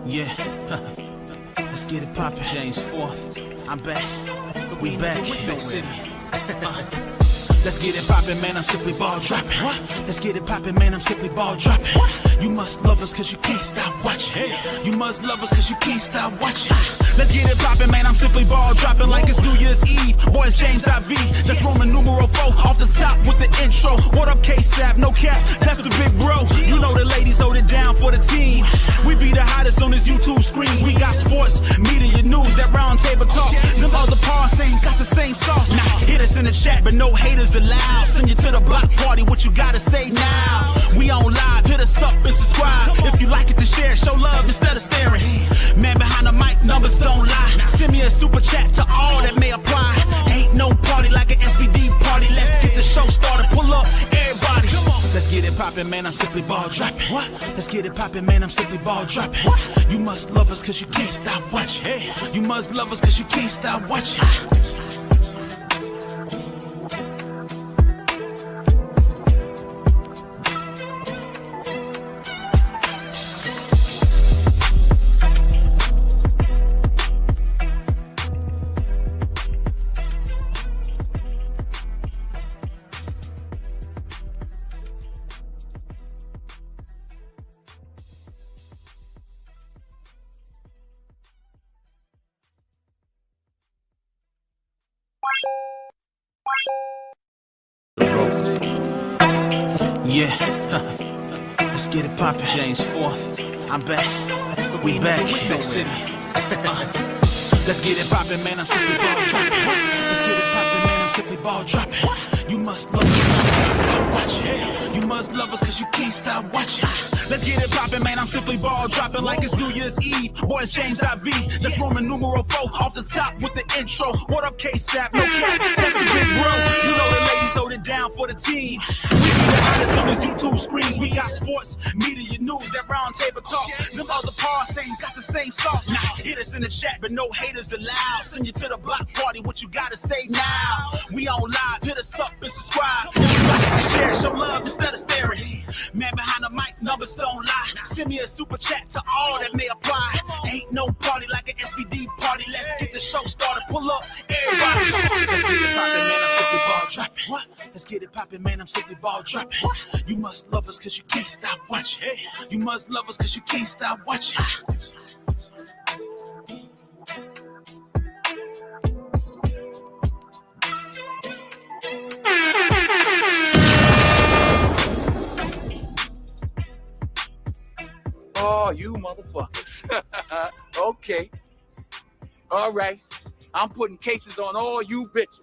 Yeah, let's get it poppin'. James 4th, I'm back. We back, Big City. Let's get it poppin', man, I'm simply ball dropping. Let's get it poppin', man, I'm simply ball dropping. You must love us cause you can't stop watching. You must love us cause you can't stop watching. Let's get it poppin', man, I'm simply ball dropping like it's New Year's Eve. Boy, it's James IV, that's Roman numeral 4 off the top with the intro. What up, K-Sap, no cap, that's the big bro. You know the ladies hold it down for the team. We be the hottest on this YouTube screen. We got sports, media, news, that round table talk. Them other parts ain't got the same sauce. Nah, hit us in the chat, but no haters allowed. Send you to the block party, what you gotta say now? We on live, hit us up and subscribe. If you like it to share, show love instead of staring. Man behind the mic, numbers don't lie. Send me a super chat to all that may apply. Ain't no party like an SPD party. Let's get the show started, pull up, everybody. Let's get it poppin', man, I'm simply ball dropping. Let's get it poppin', man, I'm simply ball dropping. You must love us cause you can't stop watching. You must love us cause you can't stop watching. Yeah, let's get it poppin'. James 4th, I'm back. We back, Big City. Let's get it poppin', man, I'm simply ball dropping. Let's get it poppin', man, I'm simply ball dropping. You must love us cause you can't stop watching. You must love us cause you can't stop watching. Let's get it poppin', man, I'm simply ball dropping like it's New Year's Eve. Boy, it's James IV, that's Roman numeral 4 off the top with the intro. What up, K-Sap, no cap, that's the big bro. You know the ladies hold it down for the team. We be the hottest on this YouTube screens. We got sports, media, news, that round table talk. Them other parts ain't got the same sauce. Nah, hit us in the chat, but no haters allowed. Send you to the block party, what you gotta say now? We on live, hit us up and subscribe. If you like it to share, show love instead of staring. Man behind the mic, numbers don't lie. Send me a super chat to all that may apply. Ain't no party like an SPD party. Let's get the show started, pull up, everybody. Let's get it poppin', man, I'm simply ball dropping. Let's get it poppin', man, I'm simply ball dropping. You must love us cause you can't stop watching. You must love us cause you can't stop watching. Oh, you motherfuckers. Okay. All right. I'm putting cases on all you bitches.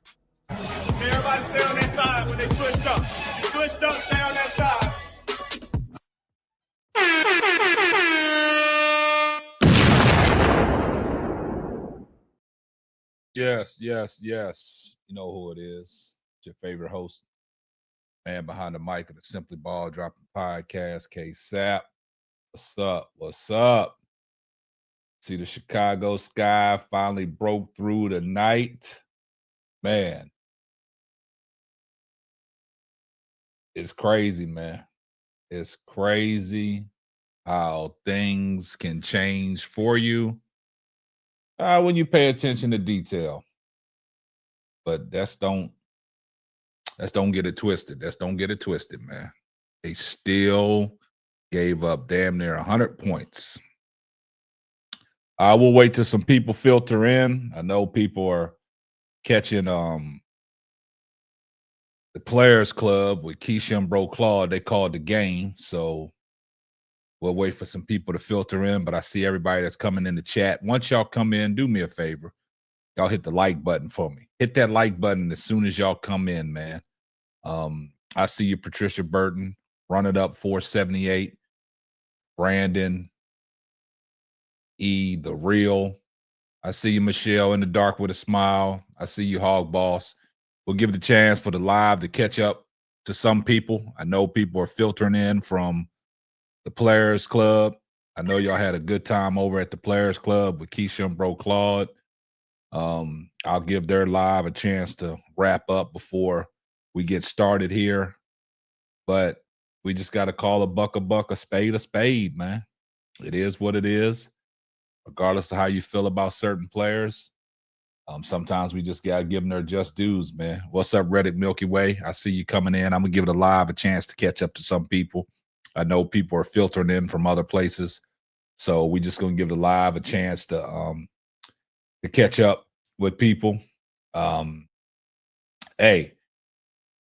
Everybody stay on that side when they switched up. Switched up, stay on that side. Yes. You know who it is. It's your favorite host, man behind the mic of the Simply Ball Dropping Podcast, K-Sap. What's up? See, the Chicago sky finally broke through tonight. Man, it's crazy, man. It's crazy how things can change for you when you pay attention to detail. But that's don't get it twisted. Don't get it twisted, man. They still gave up damn near 100 points. I will wait till some people filter in. I know people are catching the Players Club with Keisha and Bro Claude. They called the game, so we'll wait for some people to filter in. But I see everybody that's coming in the chat. Once y'all come in, do me a favor. Y'all hit the like button for me. Hit that like button as soon as y'all come in, man. I see you, Patricia Burton. Run it up 478. Brandon E, the real. I see you, Michelle, in the dark with a smile. I see you, Hog Boss. We'll give it a chance for the live to catch up to some people. I know people are filtering in from the Players Club. I know y'all had a good time over at the Players Club with Keisha and Bro Claude. I'll give their live a chance to wrap up before we get started here. But we just got to call a buck, a spade, man. It is what it is, regardless of how you feel about certain players. Sometimes we just gotta give them their just dues, man. What's up, Reddit Milky Way? I see you coming in. I'm gonna give it a chance to catch up to some people. I know people are filtering in from other places, so we just gonna give the live a chance to catch up with people. Hey,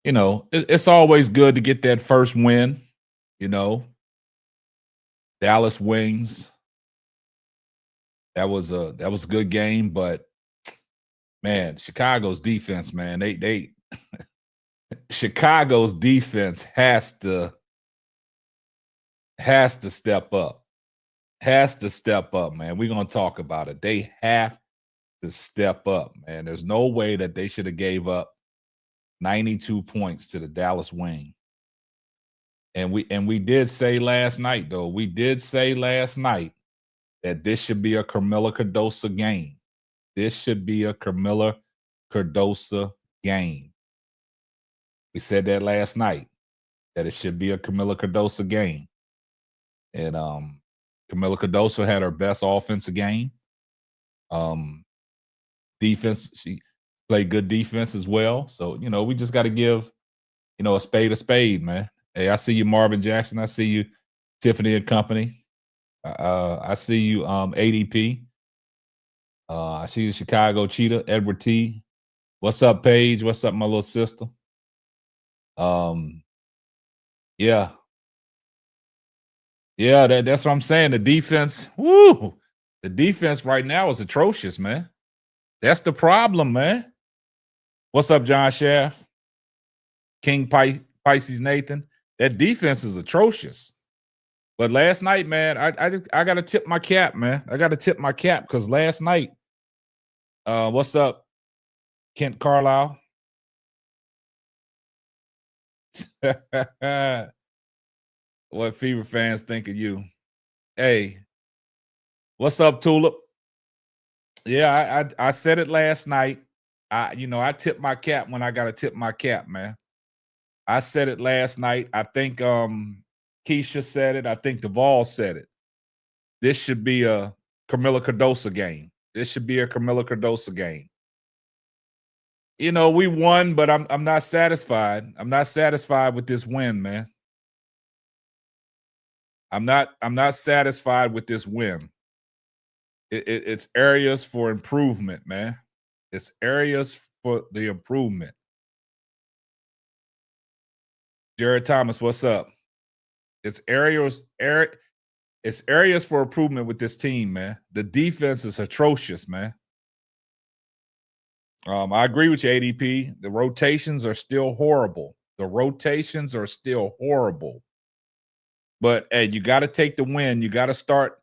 it's always good to get that first win. Dallas wins. That was a good game, but man, Chicago's defense, man, they Chicago's defense has to step up. Has to step up, man. We're gonna talk about it. They have to step up, man. There's no way that they should have gave up 92 points to the Dallas Wing. And we did say last night, though, that this should be a Kamilla Cardosa game. This should be a Kamilla Cardosa game. We said that last night, that it should be a Kamilla Cardosa game. And Kamilla Cardosa had her best offensive game. Defense, she played good defense as well. So, we just got to give, a spade, man. Hey, I see you, Marvin Jackson. I see you, Tiffany and Company. I see you, ADP. I see you, Chicago Cheetah, Edward T. What's up, Paige? What's up, my little sister? Yeah. Yeah, that's what I'm saying. The defense, the defense right now is atrocious, man. That's the problem, man. What's up, John Schaff? King Pisces Nathan. That defense is atrocious. But last night, man, I got to tip my cap, man. I got to tip my cap because last night, what's up, Kent Carlisle? What Fever fans think of you? Hey, what's up, Tulip? Yeah, I said it last night. I tip my cap when I got to tip my cap, man. I said it last night. I think Keisha said it. I think Duvall said it. This should be a Kamilla Cardosa game. This should be a Kamilla Cardosa game. We won, but I'm not satisfied. I'm not satisfied with this win, man. I'm not satisfied with this win. It's areas for improvement, man. It's areas for the improvement. Jared Thomas, what's up? It's areas for improvement with this team, man. The defense is atrocious, man. I agree with you, ADP. The rotations are still horrible. But hey, you got to take the win. You got to start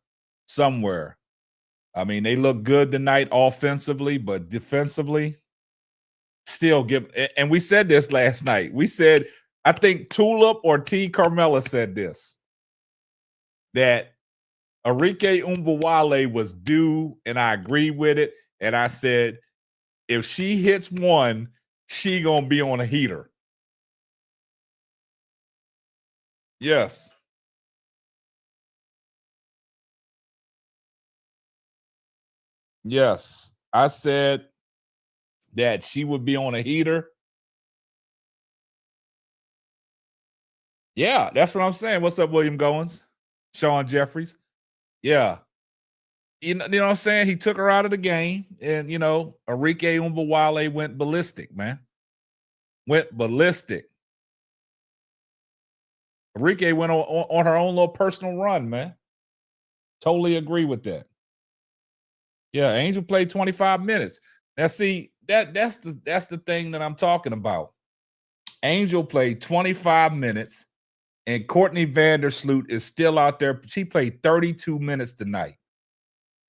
somewhere. I mean, they look good tonight offensively, but defensively, still and we said this last night. We said, I think Tulip or T. Carmella said this, that Arike Umvawale was due, and I agree with it. And I said, if she hits one, she gonna be on a heater. Yes. Yes. I said that she would be on a heater. Yeah, that's what I'm saying. What's up, William Goins? Sean Jeffries. Yeah. You know what I'm saying? He took her out of the game, and Arike Umvawale went ballistic, man. Went ballistic. Arike went on her own little personal run, man. Totally agree with that. Yeah, Angel played 25 minutes. Now, see, that's the thing that I'm talking about. Angel played 25 minutes, and Courtney Vandersloot is still out there. She played 32 minutes tonight.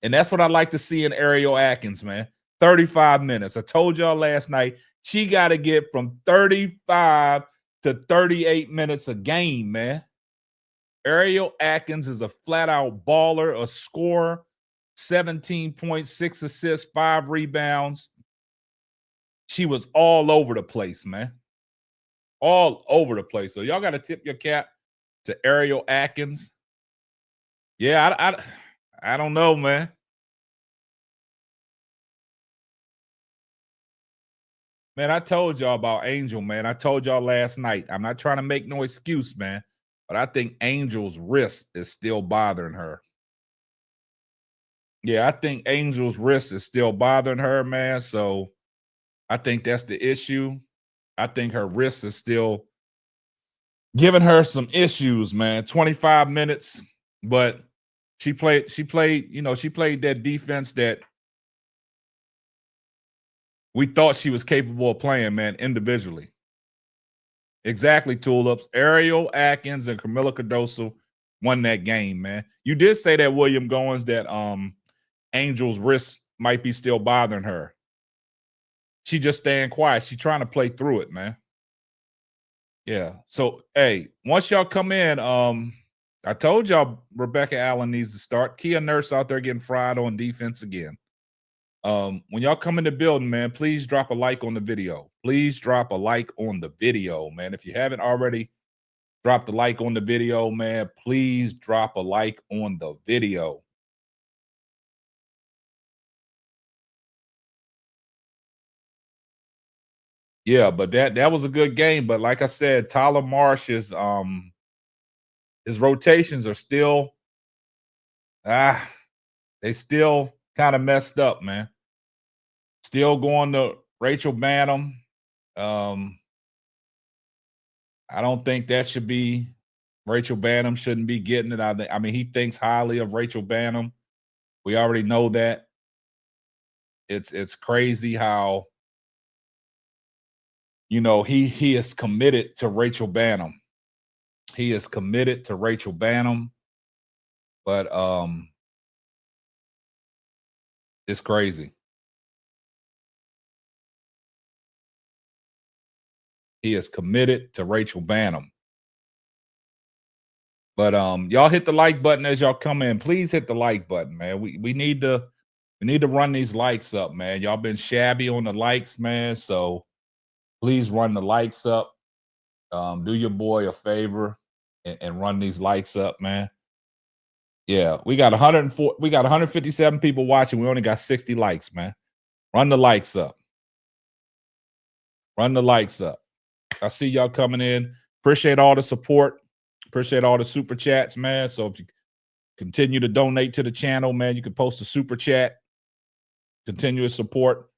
And that's what I like to see in Ariel Atkins, man. 35 minutes. I told y'all last night, she got to get from 35 to 38 minutes a game, man. Ariel Atkins is a flat-out baller, a scorer, 17.6 assists, 5 rebounds. She was all over the place, man. All over the place. So y'all got to tip your cap to Ariel Atkins. Yeah, I don't know, man. Man, I told y'all about Angel, man. I told y'all last night. I'm not trying to make no excuse, man, but I think Angel's wrist is still bothering her. Yeah, I think Angel's wrist is still bothering her, man. So I think that's the issue. I think her wrist is still giving her some issues, man. 25 minutes, but she played, she played that defense that we thought she was capable of playing, man, individually. Exactly, Tulips. Ariel Atkins and Kamilla Cardosa won that game, man. You did say that, William Goins, that Angel's wrist might be still bothering her. She just staying quiet. She trying to play through it, man. Yeah. So, hey, once y'all come in, I told y'all Rebecca Allen needs to start. Kia Nurse out there getting fried on defense again. When y'all come in the building, man, please drop a like on the video. Please drop a like on the video, man. If you haven't already dropped a like on the video, man, please drop a like on the video. Yeah, but that was a good game. But like I said, Tyler Marsh's his rotations are still they still kind of messed up, man. Still going to Rachel Banham. I don't think that should be Rachel Banham shouldn't be getting it. I mean, he thinks highly of Rachel Banham. We already know that. It's crazy how he is committed to Rachel Banham. He is committed to Rachel Banham, but it's crazy. He is committed to Rachel Banham. But y'all hit the like button as y'all come in. Please hit the like button, man. We need to run these likes up, man. Y'all been shabby on the likes, man. So please run the likes up. Do your boy a favor and run these likes up, man. Yeah, we got 104, we got 157 people watching. We only got 60 likes, man. Run the likes up. Run the likes up. I see y'all coming in. Appreciate all the support. Appreciate all the super chats, man. So if you continue to donate to the channel, man, you can post a super chat. Continuous support.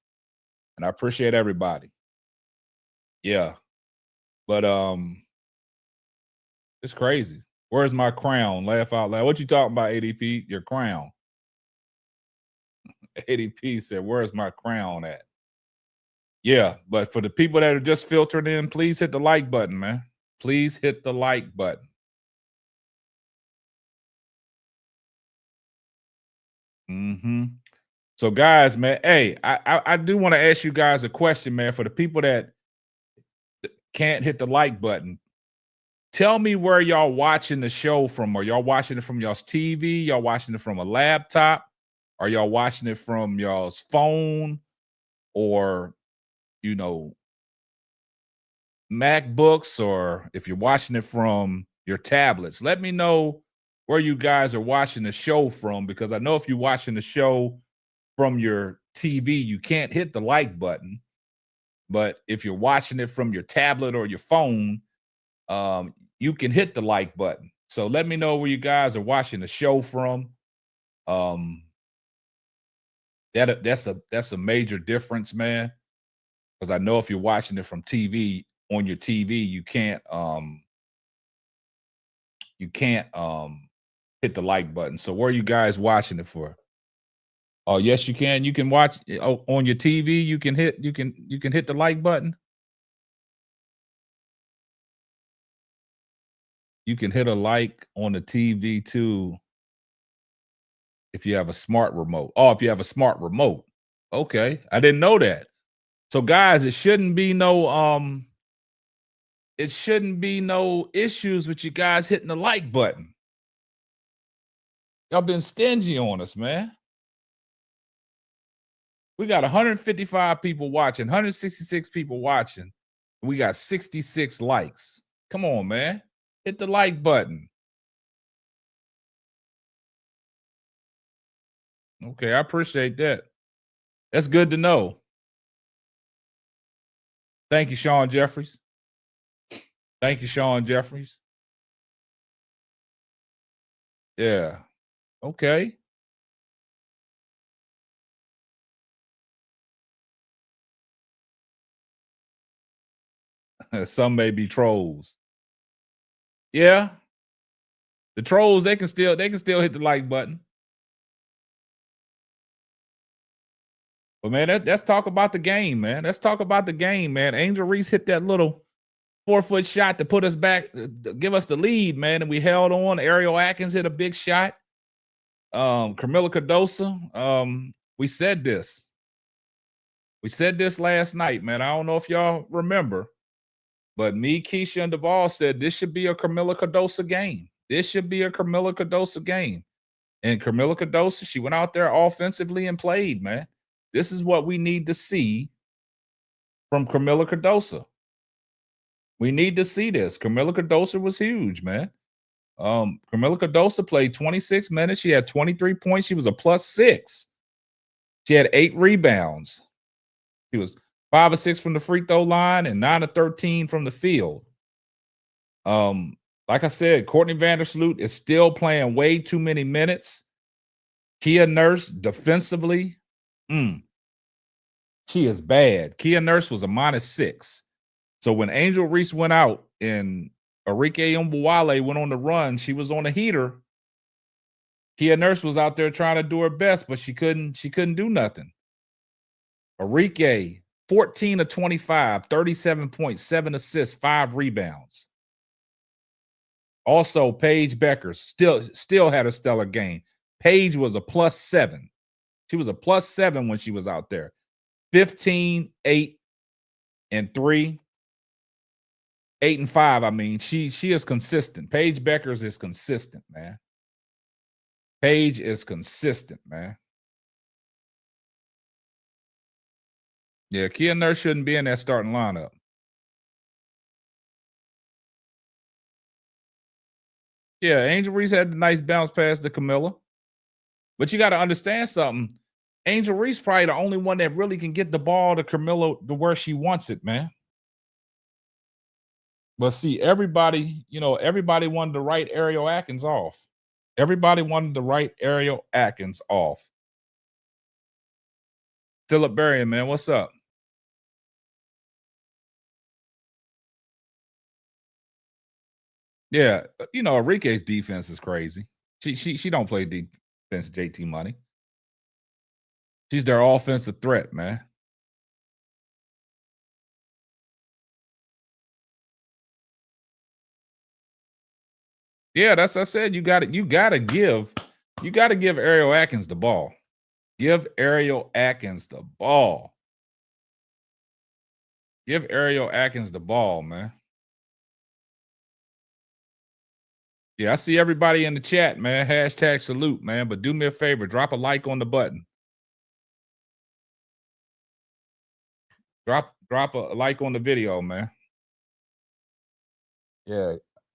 And I appreciate everybody. Yeah. But it's crazy. Where's my crown? Laugh out loud. What you talking about, ADP? Your crown. ADP said, where's my crown at? Yeah, but for the people that are just filtered in, please hit the like button, man. Please hit the like button. So, guys, man, hey, I do want to ask you guys a question, man. For the people that can't hit the like button, tell me where y'all watching the show from. Are y'all watching it from y'all's TV? Y'all watching it from a laptop? Are y'all watching it from y'all's phone? Or, MacBooks? Or if you're watching it from your tablets? Let me know where you guys are watching the show from, because I know if you're watching the show from your TV, you can't hit the like button. But if you're watching it from your tablet or your phone, you can hit the like button. So let me know where you guys are watching the show from. That's a major difference, man. Because I know if you're watching it from TV, on your TV, you can't hit the like button. So where are you guys watching it for? Oh, yes, you can. You can watch on your TV. You can hit the like button. You can hit a like on the TV too if you have a smart remote. Oh, if you have a smart remote. Okay. I didn't know that. So guys, it shouldn't be no issues with you guys hitting the like button. Y'all been stingy on us, man. We got 155 people watching, 166 people watching. We got 66 likes. Come on, man. Hit the like button. Okay, I appreciate that. That's good to know. Thank you, Sean Jeffries. Thank you, Sean Jeffries. Yeah. Okay. Some may be trolls. Yeah. The trolls, they can still hit the like button. But man, let's talk about the game, man. Let's talk about the game, man. Angel Reese hit that little 4-foot shot to put us back, give us the lead, man. And we held on. Ariel Atkins hit a big shot. Kamilla Cardosa. We said this. We said this last night, man. I don't know if y'all remember, but me, Keisha, and Duvall said this should be a Kamilla Cardosa game. This should be a Kamilla Cardosa game. And Kamilla Cardosa, she went out there offensively and played, man. This is what we need to see from Kamilla Cardosa. We need to see this. Kamilla Cardosa was huge, man. Kamilla Cardosa played 26 minutes. She had 23 points. She was a +6. She had 8 rebounds. She was 5 of 6 from the free throw line and 9 of 13 from the field. Like I said, Courtney Vandersloot is still playing way too many minutes. Kia Nurse defensively, she is bad. Kia Nurse was a -6. So when Angel Reese went out and Arike Umbuwale went on the run, she was on a heater. Kia Nurse was out there trying to do her best, but she couldn't do nothing. Arike, 14 of 25, 37 points, 7 assists, 5 rebounds. Also, Paige Beckers still had a stellar game. Paige was a +7. She was a +7 when she was out there. 15, 8, and 3. 8 and 5. I mean, she is consistent. Paige Beckers is consistent, man. Paige is consistent, man. Yeah, Kia Nurse shouldn't be in that starting lineup. Yeah, Angel Reese had the nice bounce pass to Kamilla. But you got to understand something. Angel Reese probably the only one that really can get the ball to Kamilla to where she wants it, man. But see, everybody wanted to write Ariel Atkins off. Everybody wanted to write Ariel Atkins off. Philip Berrien, man, what's up? Yeah, Arike's defense is crazy. She don't play defense, JT Money. She's their offensive threat, man. Yeah, that's what I said. You gotta give Ariel Atkins the ball. Give Ariel Atkins the ball. Give Ariel Atkins the ball, man. Yeah, I see everybody in the chat, man. Hashtag salute, man. But do me a favor, drop a like on the button. Drop a like on the video, man. Yeah.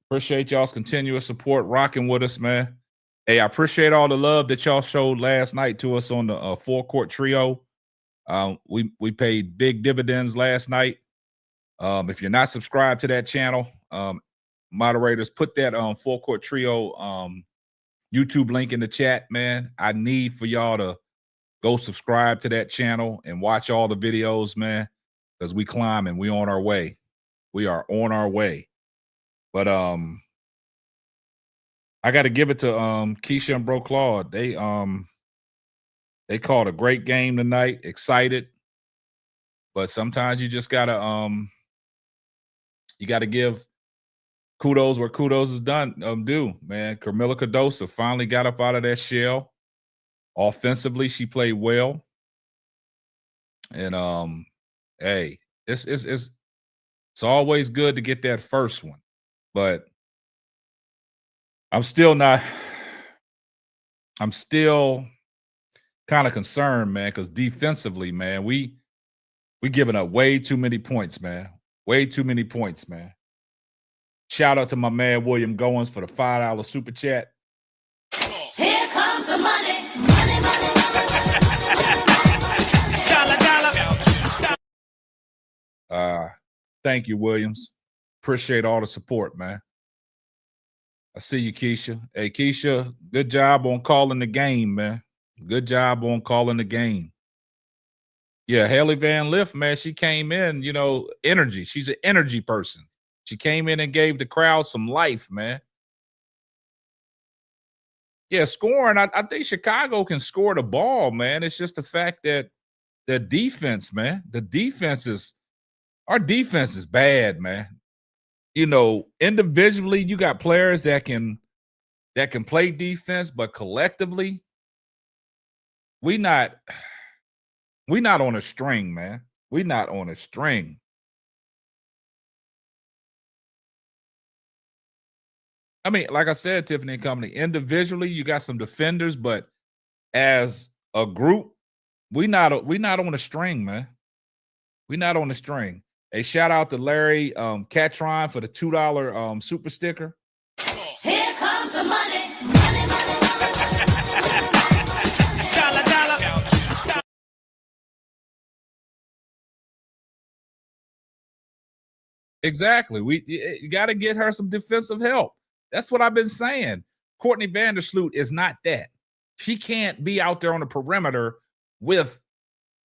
Appreciate y'all's continuous support, rocking with us, man. Hey, I appreciate all the love that y'all showed last night to us on the full court trio. We paid big dividends last night. If you're not subscribed to that channel, moderators, put that full court trio YouTube link in the chat, man. I need for y'all to go subscribe to that channel and watch all the videos, man, because we climbing. We on our way. We are on our way. But I got to give it to Keisha and Bro Claude. They called a great game tonight. Excited, but sometimes you just gotta give kudos where kudos is due, man. Kamilla Cardosa finally got up out of that shell. Offensively, she played well, and hey, it's always good to get that first one, but I'm still kind of concerned, man, because defensively, man, we giving up way too many points, man. Way too many points, man. Shout out to my man William Goins for the $5 super chat. Here comes the money, money, money. Thank you, Williams. Appreciate all the support, man. I see you, Keisha. Hey, Keisha, good job on calling the game, man. Good job on calling the game. Yeah, Haley Van Lift, man, she came in, energy. She's an energy person. She came in and gave the crowd some life, man. Yeah, scoring. I think Chicago can score the ball, man. It's just the fact that the defense, man, our defense is bad, man. Individually, you got players that can play defense, but collectively, we not on a string, man. We not on a string. I mean, like I said, Tiffany and Company, individually, you got some defenders, but as a group, we not on a string, man. We not on a string. Hey, shout out to Larry Catron for the $2 super sticker. Here comes the money. Exactly. You got to get her some defensive help. That's what I've been saying. Courtney Vandersloot is not that. She can't be out there on the perimeter with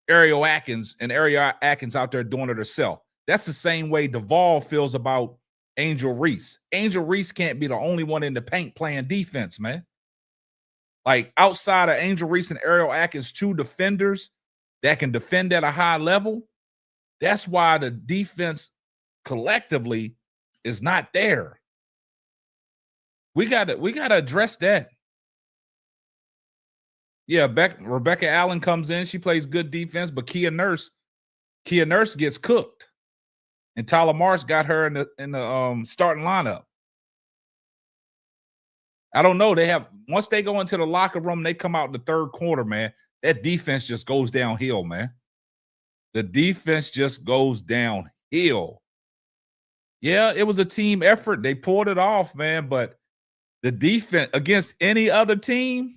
Ariel Atkins and Ariel Atkins out there doing it herself. That's the same way Duvall feels about Angel Reese. Angel Reese can't be the only one in the paint playing defense, man. Like outside of Angel Reese and Ariel Atkins, two defenders that can defend at a high level. That's why the defense collectively is not there. We gotta address that. Yeah, Rebecca Allen comes in. She plays good defense, but Kia Nurse gets cooked. And Tyler Marsh got her in the starting lineup. I don't know. Once they go into the locker room, they come out in the third quarter, man. That defense just goes downhill, man. The defense just goes downhill. Yeah, it was a team effort. They pulled it off, man. But the defense against any other team,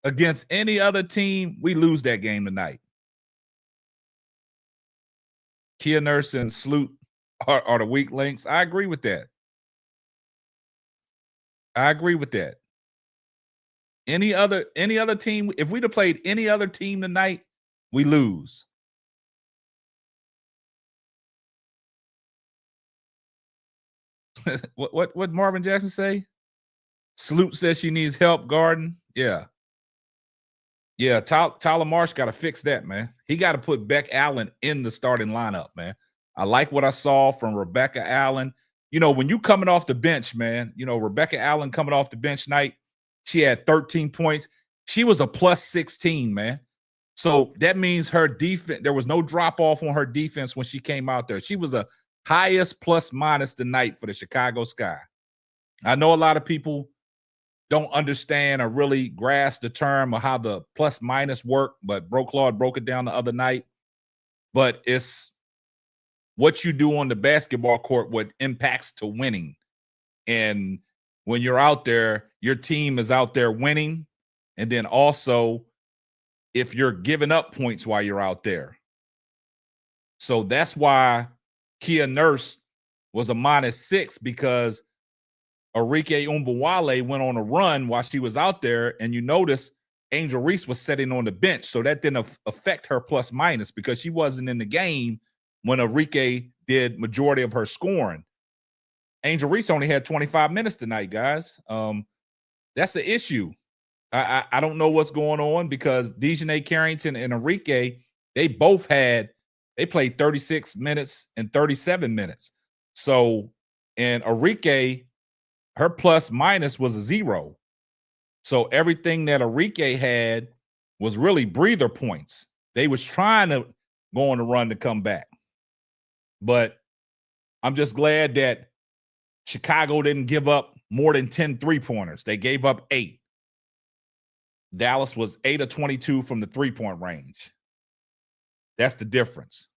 we lose that game tonight. Kia Nurse and Sloot are the weak links. I agree with that. Any other team, if we'd have played any other team tonight, we lose. What Marvin Jackson say? Sloot says she needs help guarding. Yeah. Yeah, Tyler Marsh got to fix that, man. He got to put Beck Allen in the starting lineup, man. I like what I saw from Rebecca Allen. When you coming off the bench, man, Rebecca Allen coming off the bench night, she had 13 points. She was a plus 16, man. So that means her defense, there was no drop off on her defense when she came out there. She was the highest plus minus tonight for the Chicago Sky. I know a lot of people don't understand or really grasp the term of how the plus minus work, but Bro Claude broke it down the other night. But it's what you do on the basketball court, what impacts to winning. And when you're out there, your team is out there winning. And then also, if you're giving up points while you're out there. So that's why Kia Nurse was a -6, because Arike Umbawale went on a run while she was out there, and you notice Angel Reese was sitting on the bench, so that didn't affect her plus minus because she wasn't in the game when Arike did majority of her scoring. Angel Reese only had 25 minutes tonight, guys. That's the issue. I don't know what's going on because Dejanay Carrington and Arike, they played 36 minutes and 37 minutes. So, and Arike, her plus minus was a 0. So everything that Arike had was really breather points. They was trying to go on a run to come back. But I'm just glad that Chicago didn't give up more than 10 3-pointers. They gave up 8. Dallas was 8 of 22 from the 3-point range. That's the difference.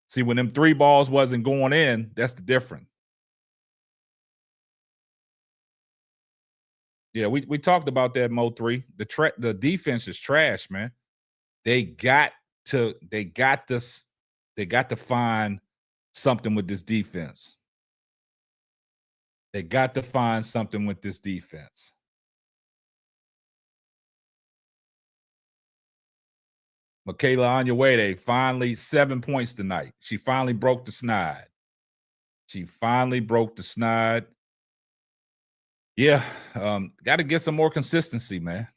See, when them 3 balls wasn't going in, that's the difference. Yeah, we talked about that, Mo 3. The defense is trash, man. They got to They got to find something with this defense. They got to find something with this defense. Michaela Onyeawede finally 7 points tonight. She finally broke the snide. Yeah, got to get some more consistency, man.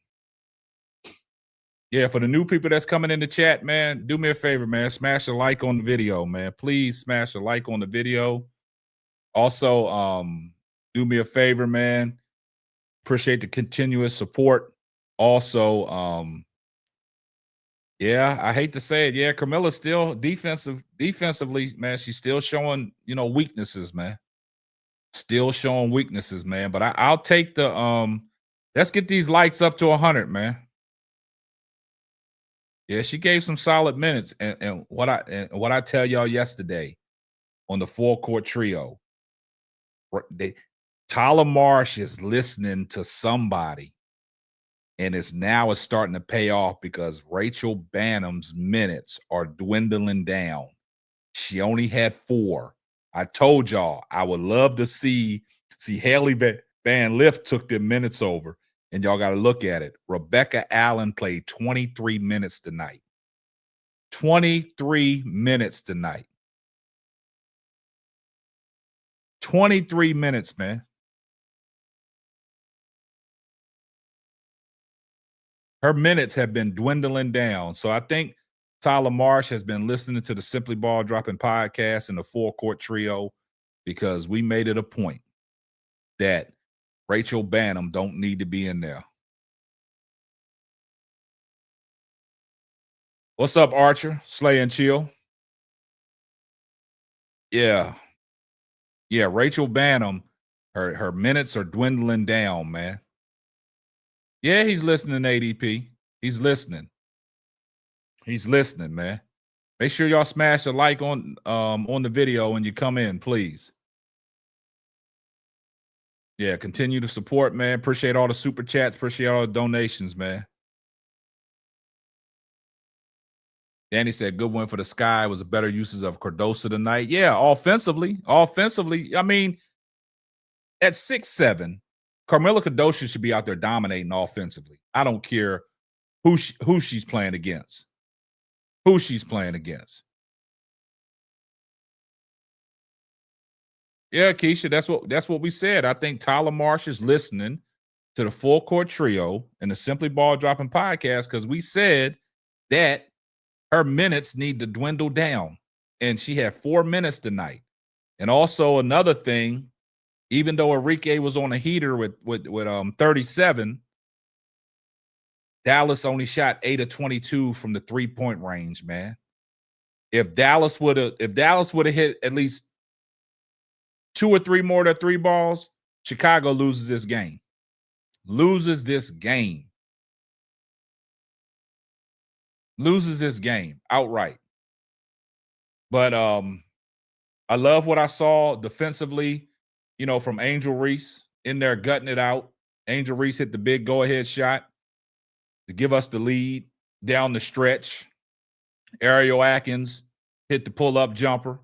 Yeah, for the new people that's coming in the chat, man, do me a favor, man. Smash a like on the video, man. Please smash a like on the video. Also, do me a favor, man. Appreciate the continuous support. Also, yeah, I hate to say it. Yeah, Kamilla's still defensively, man. She's still showing, weaknesses, man. Still showing weaknesses, man. But I'll take the let's get these likes up to 100, man. Yeah, she gave some solid minutes. And what I tell y'all yesterday on the full court trio, Tyler Marsh is listening to somebody, and it's starting to pay off because Rachel Bannum's minutes are dwindling down. She only had 4. I told y'all I would love to see Haley Van Lift took their minutes over, and y'all got to look at it. Rebecca Allen played 23 minutes tonight. 23 minutes tonight. 23 minutes, man. Her minutes have been dwindling down. So I think Tyler Marsh has been listening to the Simply Ball Dropping podcast and the Full Court Trio because we made it a point that Rachel Bannum don't need to be in there. What's up, Archer? Slay and Chill. Yeah. Yeah, Rachel Bannum, her minutes are dwindling down, man. Yeah, he's listening, ADP. He's listening. He's listening, man. Make sure y'all smash a like on the video when you come in, please. Yeah, continue to support, man. Appreciate all the super chats. Appreciate all the donations, man. Danny said, good win for the Sky. Was a better uses of Cardosa tonight. Yeah, offensively. I mean, at 6'7", Kamilla Cardosa should be out there dominating offensively. I don't care who she's playing against. Who she's playing against. Yeah, Keisha, that's what we said. I think Tyler Marsh is listening to the Full Court Trio and the Simply Ball Dropping podcast because we said that her minutes need to dwindle down, and she had 4 minutes tonight. And also another thing, even though Enrique was on a heater with 37, Dallas only shot 8 of 22 from the 3-point range, man. If Dallas would have hit at least 2 or 3 more of their 3 balls, Chicago loses this game. Loses this game outright. But I love what I saw defensively, from Angel Reese in there gutting it out. Angel Reese hit the big go-ahead shot to give us the lead down the stretch. Ariel Atkins hit the pull-up jumper.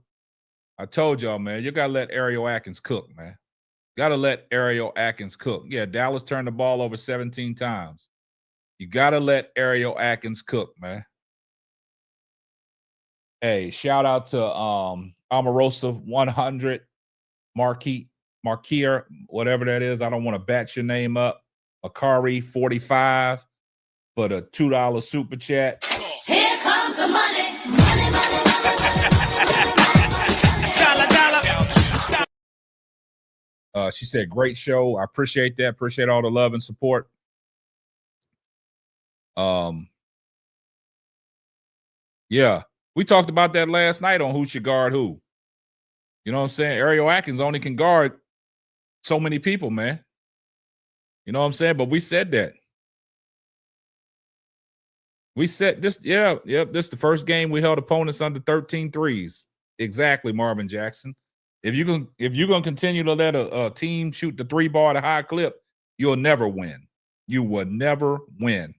I told y'all, man, you got to let Ariel Atkins cook, man. Got to let Ariel Atkins cook. Yeah, Dallas turned the ball over 17 times. You got to let Ariel Atkins cook, man. Hey, shout out to Omarosa 100, Markier, whatever that is. I don't want to batch your name up. Akari 45 for the $2 super chat. Here comes the money. She said, great show. I appreciate that. Appreciate all the love and support. Yeah, we talked about that last night on who should guard who. You know what I'm saying? Ariel Atkins only can guard so many people, man. You know what I'm saying? But we said that. We said this, this is the first game we held opponents under 13 threes. Exactly, Marvin Jackson. If you're gonna continue to let a team shoot the 3 ball at a high clip, you'll never win. You will never win.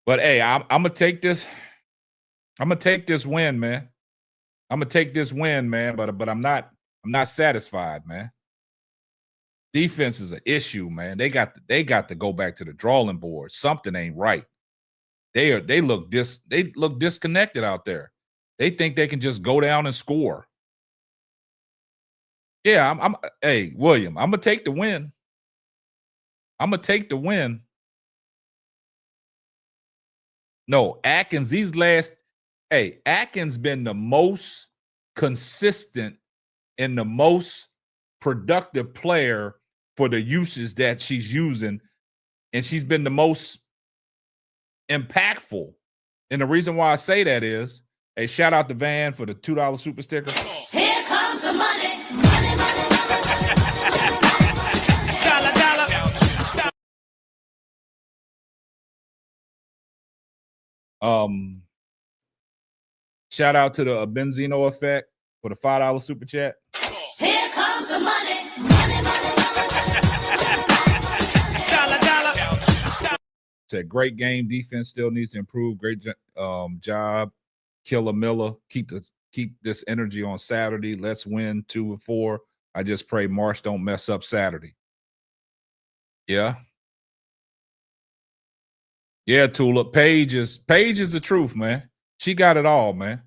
But hey, I'm gonna take this. I'm gonna take this win, man. I'm gonna take this win, man. But I'm not satisfied, man. Defense is an issue, man. They got to go back to the drawing board. Something ain't right. They look disconnected out there. They think they can just go down and score. Yeah, hey, William, I'm gonna take the win. I'm gonna take the win. No, Atkins, Atkins been the most consistent and the most productive player for the uses that she's using, and she's been the most impactful. And the reason why I say that is, hey, shout out to Van for the $2 super sticker. Here comes the money. Shout out to the Benzino effect for the $5 super chat. Here comes the money. Said great game. Defense still needs to improve. Great job. Killer Miller. Keep this energy on Saturday. Let's win 2-4. I just pray Marsh don't mess up Saturday. Yeah. Yeah, Tulip. Paige is the truth, man. She got it all, man.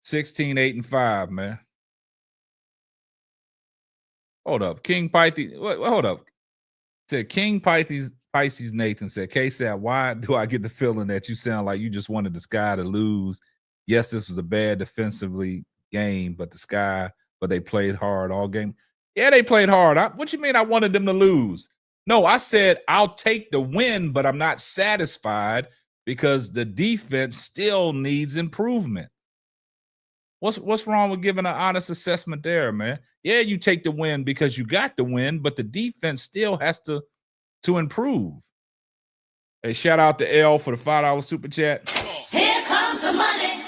16, 8, and 5, man. Hold up. King Pisces. Hold up. Said King Pisces Nathan said, K-Sat, why do I get the feeling that you sound like you just wanted the Sky to lose? Yes, this was a bad defensively game, but they played hard all game. Yeah, they played hard. What you mean I wanted them to lose? No, I said I'll take the win, but I'm not satisfied because the defense still needs improvement. What's wrong with giving an honest assessment there, man? Yeah, you take the win because you got the win, but the defense still has to improve. Hey, shout out to L for the $5 super chat. Here comes the money.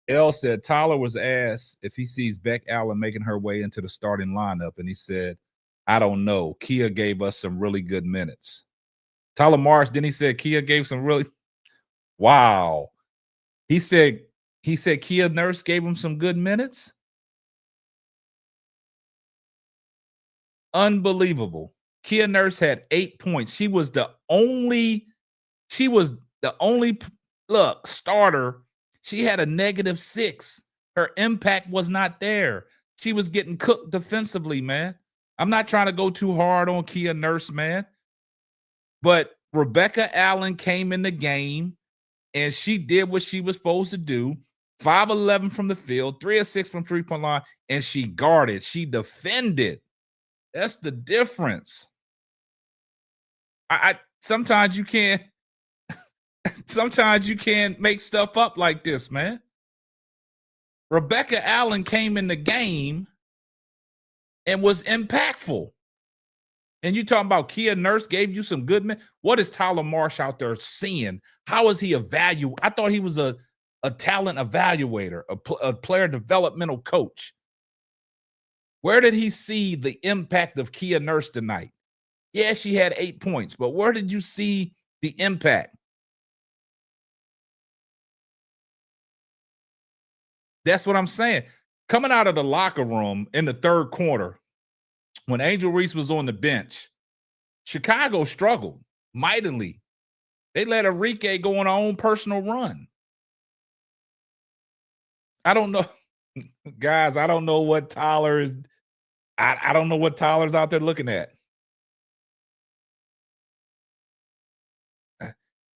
L said Tyler was asked if he sees Beck Allen making her way into the starting lineup, and he said, I don't know. Kia gave us some really good minutes. Tyler Marsh, then he said Kia gave some really wow. He said Kia Nurse gave him some good minutes. Unbelievable. Kia Nurse had 8 points. She was the only starter. She had a -6. Her impact was not there. She was getting cooked defensively, man. I'm not trying to go too hard on Kia Nurse, man. But Rebecca Allen came in the game and she did what she was supposed to do. 5-11 from the field, 3 of 6 from three-point line, and she guarded. She defended. That's the difference. I sometimes you can't make stuff up like this, man. Rebecca Allen came in the game and was impactful. And you talking about Kia Nurse gave you some good men. What is Tyler Marsh out there seeing? How is he evaluating? I thought he was a talent evaluator, a player developmental coach. Where did he see the impact of Kia Nurse tonight? Yeah, she had 8 points, but where did you see the impact? That's what I'm saying. Coming out of the locker room in the third quarter, when Angel Reese was on the bench, Chicago struggled mightily. They let Enrique go on her own personal run. I don't know. Guys, I don't know what Tyler is. I don't know what Tyler's out there looking at.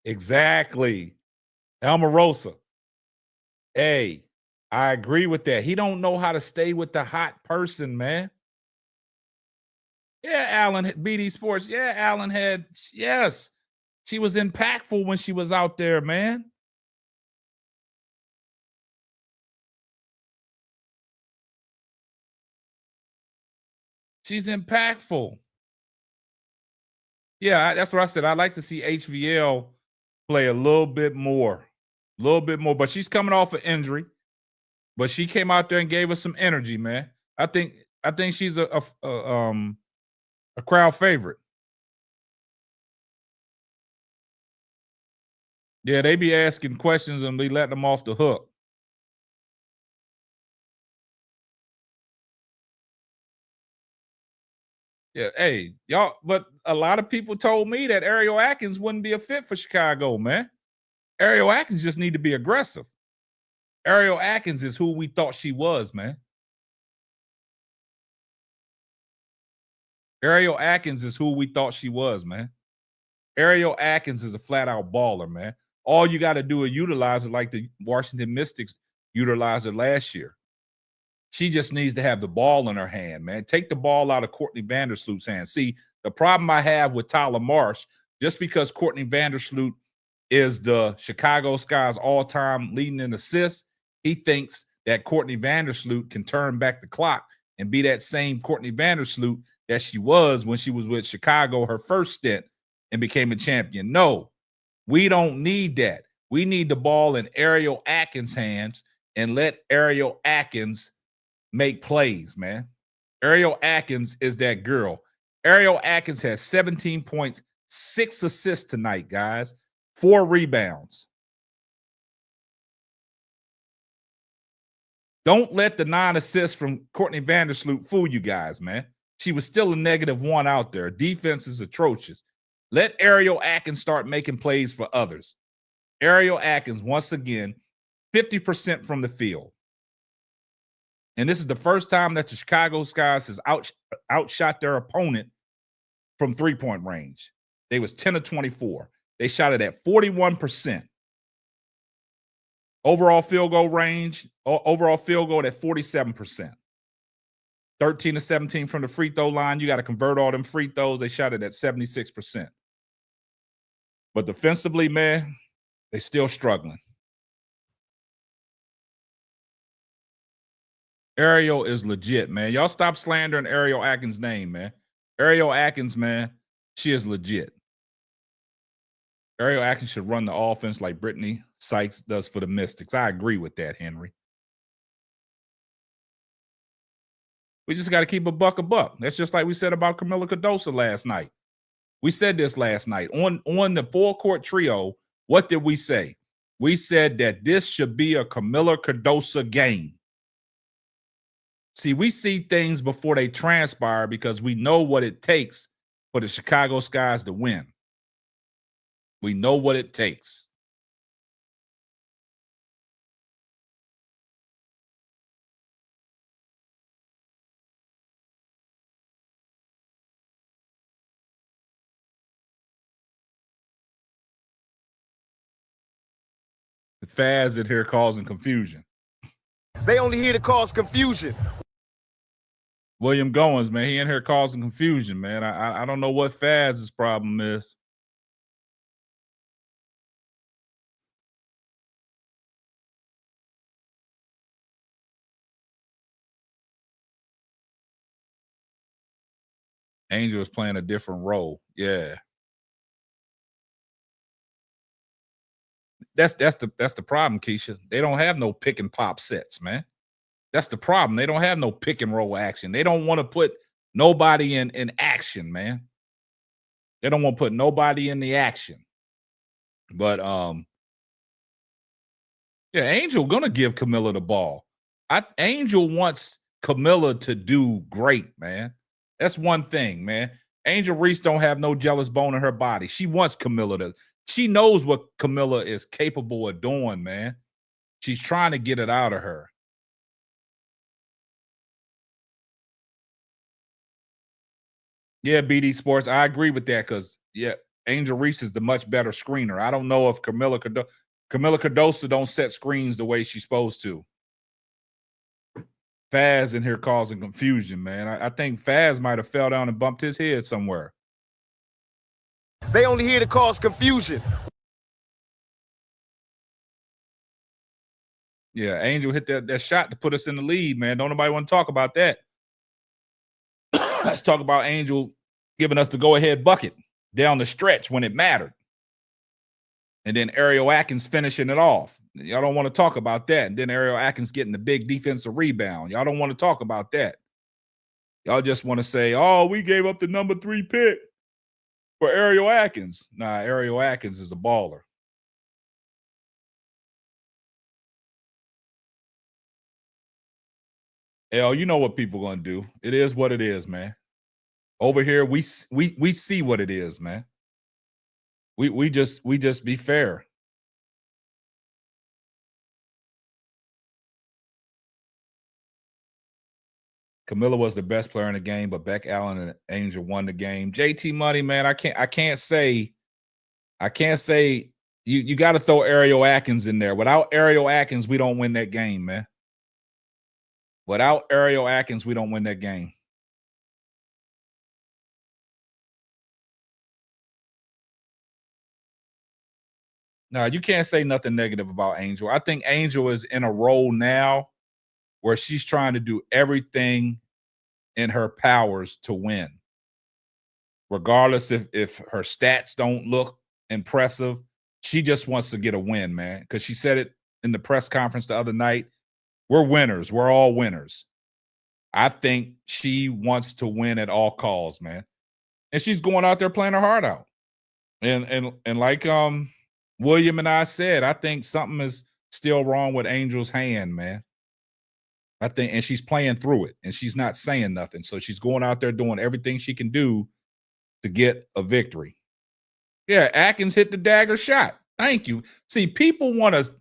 Exactly. Almarosa. Hey, I agree with that. He don't know how to stay with the hot person, man. Yeah, Allen, BD Sports. Yeah, Allen had, yes. She was impactful when she was out there, man. She's impactful. Yeah, that's what I said. I'd like to see HVL play a little bit more. But she's coming off an injury. But she came out there and gave us some energy, man. I think she's A crowd favorite. Yeah, they be asking questions and be letting them off the hook. Yeah, hey, y'all, but a lot of people told me that Ariel Atkins wouldn't be a fit for Chicago, man. Ariel Atkins just need to be aggressive. Ariel Atkins is who we thought she was, man. Ariel Atkins is who we thought she was, man. Ariel Atkins is a flat-out baller, man. All you got to do is utilize it like the Washington Mystics utilized it last year. She just needs to have the ball in her hand, man. Take the ball out of Courtney Vandersloot's hand. See, the problem I have with Tyler Marsh, just because Courtney Vandersloot is the Chicago Sky's all-time leading in assists, he thinks that Courtney Vandersloot can turn back the clock and be that same Courtney Vandersloot that she was when she was with Chicago her first stint and became a champion. No, we don't need that. We need the ball in Ariel Atkins' hands and let Ariel Atkins make plays, man. Ariel Atkins is that girl. Ariel Atkins has 17 points, 6 assists tonight, guys, 4 rebounds. Don't let the 9 assists from Courtney Vandersloot fool you guys, man. She was still a -1 out there. Defense is atrocious. Let Ariel Atkins start making plays for others. Ariel Atkins, once again, 50% from the field. And this is the first time that the Chicago Sky has outshot their opponent from three-point range. They was 10 of 24. They shot it at 41%. Overall field goal range, overall field goal at 47%. 13 to 17 from the free throw line. You got to convert all them free throws. They shot it at 76%. But defensively, man, they still struggling. Ariel is legit, man. Y'all stop slandering Ariel Atkins' name, man. Ariel Atkins, man, she is legit. Ariel Atkins should run the offense like Brittany Sykes does for the Mystics. I agree with that, Henry. We just got to keep a buck. That's just like we said about Kamilla Cardosa last night. We said this last night. On the full-court trio, what did we say? We said that this should be a Kamilla Cardosa game. See, we see things before they transpire because we know what it takes for the Chicago Skies to win. We know what it takes. The Faz in here causing confusion. They only here to cause confusion. William Goins, man, he in here causing confusion, man. I don't know what Faz's problem is. Angel is playing a different role. Yeah. That's the problem, Keisha. They don't have no pick and pop sets, man. That's the problem. They don't have no pick and roll action. They don't want to put nobody in action, man. They don't want to put nobody in the action. But yeah, Angel gonna give Kamilla the ball. Angel wants Kamilla to do great, man. That's one thing, man. Angel Reese don't have no jealous bone in her body. She wants Kamilla to. She knows what Kamilla is capable of doing, man. She's trying to get it out of her. Yeah, BD Sports, I agree with that because, yeah, Angel Reese is the much better screener. I don't know if Kamilla Cardosa don't set screens the way she's supposed to. Faz in here causing confusion, man. I think Faz might have fell down and bumped his head somewhere. They only here to cause confusion. Yeah, Angel hit that shot to put us in the lead, man. Don't nobody want to talk about that. Let's talk about Angel giving us the go-ahead bucket down the stretch when it mattered. And then Ariel Atkins finishing it off. Y'all don't want to talk about that. And then Ariel Atkins getting the big defensive rebound. Y'all don't want to talk about that. Y'all just want to say, oh, we gave up the number 3 pick for Ariel Atkins. Nah, Ariel Atkins is a baller. Hell, you know what people gonna do. It is what it is, man. Over here, we see what it is, man. We just be fair. Kamilla was the best player in the game, but Beck Allen and Angel won the game. JT Money, man, I can't say you got to throw Ariel Atkins in there. Without Ariel Atkins, we don't win that game, man. Without Ariel Atkins, we don't win that game. No, you can't say nothing negative about Angel. I think Angel is in a role now where she's trying to do everything in her powers to win. Regardless if her stats don't look impressive, she just wants to get a win, man. Because she said it in the press conference the other night. We're winners. We're all winners. I think she wants to win at all costs, man. And she's going out there playing her heart out. And like William and I said, I think something is still wrong with Angel's hand, man. I think, and she's playing through it, and she's not saying nothing. So she's going out there doing everything she can do to get a victory. Yeah, Atkins hit the dagger shot. Thank you. See, people want to,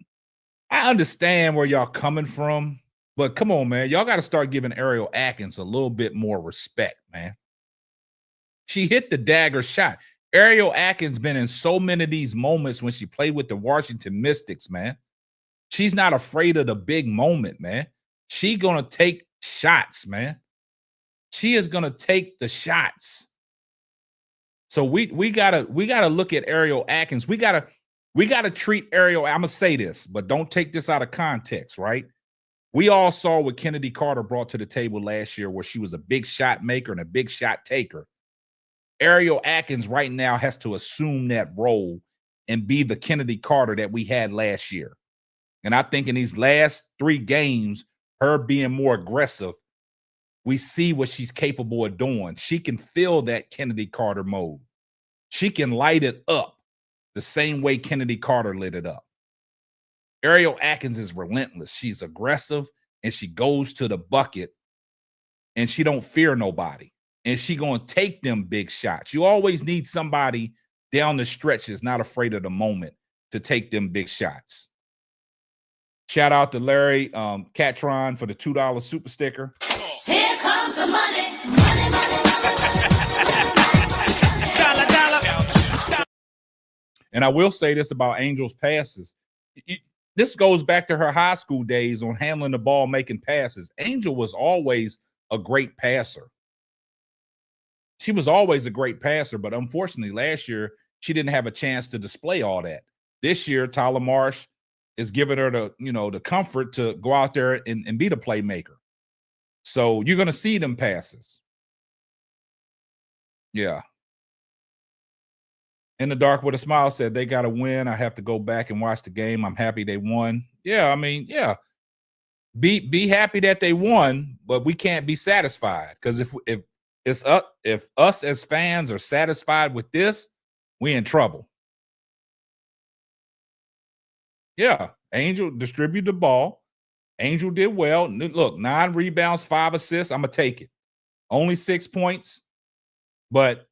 I understand where y'all coming from, but come on, man. Y'all got to start giving Ariel Atkins a little bit more respect, man. She hit the dagger shot. Ariel Atkins been in so many of these moments when she played with the Washington Mystics, man. She's not afraid of the big moment, man. She gonna take shots, man. She is gonna take the shots. So we gotta look at Ariel Atkins. We gotta treat Ariel. I'm gonna say this, but don't take this out of context, right? We all saw what Kennedy Carter brought to the table last year, where she was a big shot maker and a big shot taker. Ariel Atkins right now has to assume that role and be the Kennedy Carter that we had last year. And I think in these last 3 games, her being more aggressive, we see what she's capable of doing. She can feel that Kennedy Carter mode. She can light it up the same way Kennedy Carter lit it up. Ariel Atkins is relentless. She's aggressive, and she goes to the bucket, and she don't fear nobody. And she gonna take them big shots. You always need somebody down the stretch that's not afraid of the moment to take them big shots. Shout out to Larry Catron for the $2 super sticker. Here comes the money. Money, money, money. And I will say this about Angel's passes. This goes back to her high school days on handling the ball, making passes. Angel was always a great passer. She was always a great passer, but unfortunately last year, she didn't have a chance to display all that. This year, Tyler Marsh is giving her the comfort to go out there and be the playmaker. So you're going to see them passes. Yeah. In the Dark with a Smile said they got to win. I have to go back and watch the game. I'm happy they won. Yeah, I mean, yeah. Be happy that they won, but we can't be satisfied, because if us as fans are satisfied with this, we in trouble. Yeah, Angel distributed the ball. Angel did well. Look, 9 rebounds, 5 assists. I'm going to take it. Only 6 points. But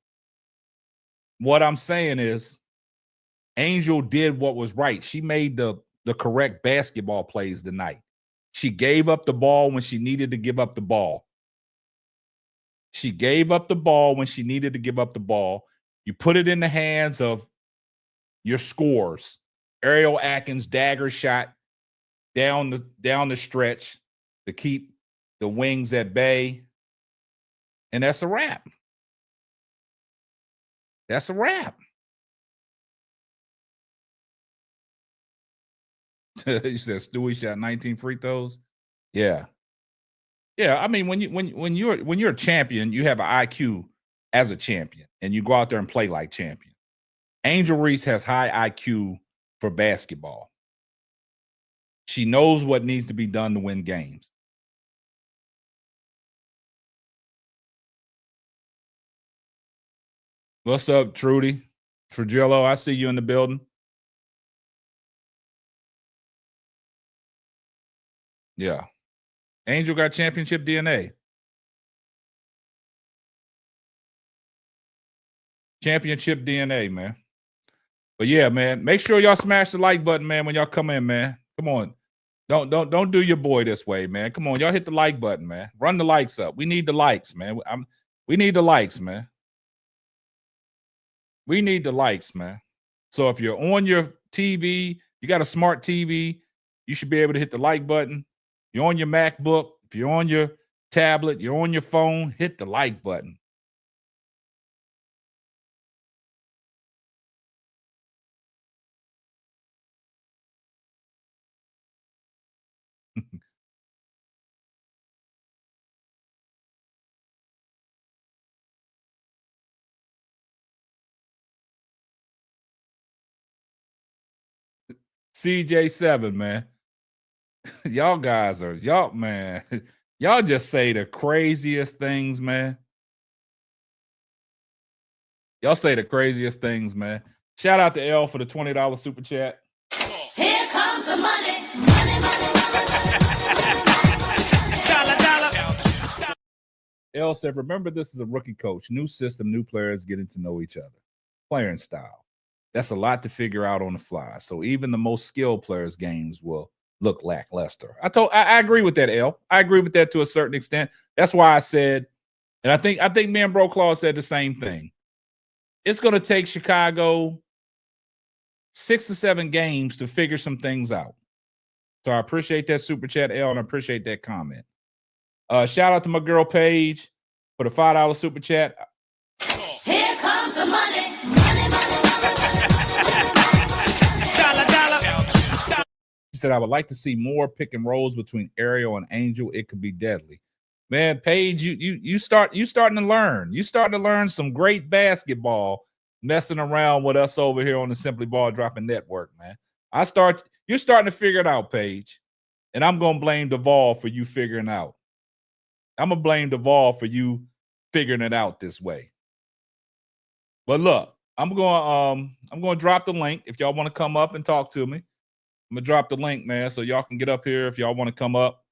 what I'm saying is Angel did what was right. She made the correct basketball plays tonight. She gave up the ball when she needed to give up the ball. She gave up the ball when she needed to give up the ball. You put it in the hands of your scores. Ariel Atkins dagger shot down the stretch to keep the Wings at bay. And that's a wrap. That's a wrap. You said Stewie shot 19 free throws. Yeah. Yeah, I mean, when you're a champion, you have an IQ as a champion, and you go out there and play like champion. Angel Reese has high IQ for basketball. She knows what needs to be done to win games. What's up, Trudy? Trujillo, I see you in the building. Yeah. Angel got championship DNA. Championship DNA, man. But yeah, man, make sure y'all smash the like button, man, when y'all come in, man. Come on. Don't do your boy this way, man. Come on, y'all hit the like button, man. Run the likes up. We need the likes, man. We need the likes, man. We need the likes, man. So if you're on your TV, you got a smart TV, you should be able to hit the like button. You're on your MacBook, if you're on your tablet, you're on your phone, hit the like button. CJ7, man. Y'all guys are, man. Y'all just say the craziest things, man. Y'all say the craziest things, man. Shout out to L for the $20 super chat. Here comes the money. Money, money, Dollar. L said, remember, this is a rookie coach. New system, new players getting to know each other. Playing style. That's a lot to figure out on the fly. So even the most skilled players' games will look lackluster. I agree with that, L. I agree with that to a certain extent. That's why I said, and I think me and Bro Claw said the same thing. It's going to take Chicago 6 to 7 games to figure some things out. So I appreciate that super chat, L, and I appreciate that comment. Shout out to my girl Paige for the $5 super chat. Here comes the money. Money, money, Dollar. She said, I would like to see more pick and rolls between Ariel and Angel. It could be deadly. Man, Paige, you starting to learn. You starting to learn some great basketball messing around with us over here on the Simply Ball Dropping Network, man. You're starting to figure it out, Paige. And I'm gonna blame Duvall for you figuring out. I'm gonna blame Duvall for you figuring it out this way. But look, I'm gonna drop the link if y'all want to come up and talk to me. I'm gonna drop the link, man, so y'all can get up here if y'all want to come up.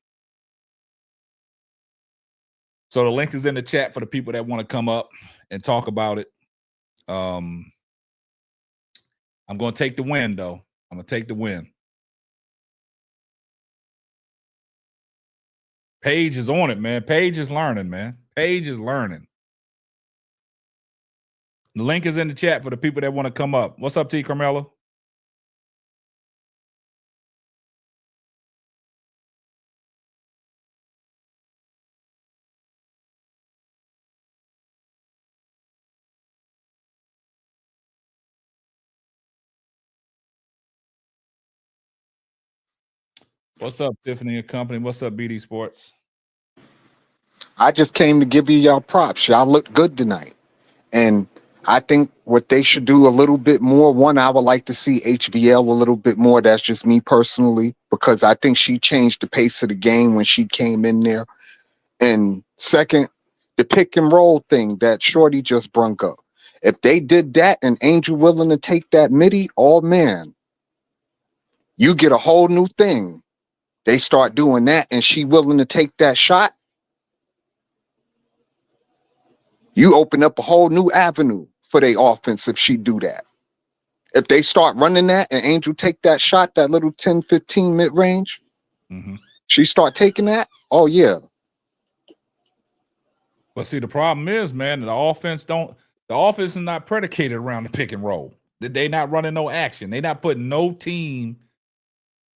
So the link is in the chat for the people that want to come up and talk about it. I'm going to take the win, though. I'm going to take the win. Paige is on it, man. Paige is learning, man. Paige is learning. The link is in the chat for the people that want to come up. What's up, T. Carmella? What's up, Tiffany and Company? What's up, BD Sports? I just came to give y'all props. Y'all look good tonight. And I think what they should do a little bit more, one, I would like to see HVL a little bit more. That's just me personally, because I think she changed the pace of the game when she came in there. And second, the pick and roll thing that Shorty just brung up. If they did that and Angel willing to take that midi, oh man, you get a whole new thing. They start doing that and she willing to take that shot, you open up a whole new avenue for their offense if she do that. If they start running that and Angel take that shot, that little 10, 15 mid-range, she start taking that, oh yeah. But see, the problem is, man, the offense is not predicated around the pick and roll. They not running no action. They not putting no team,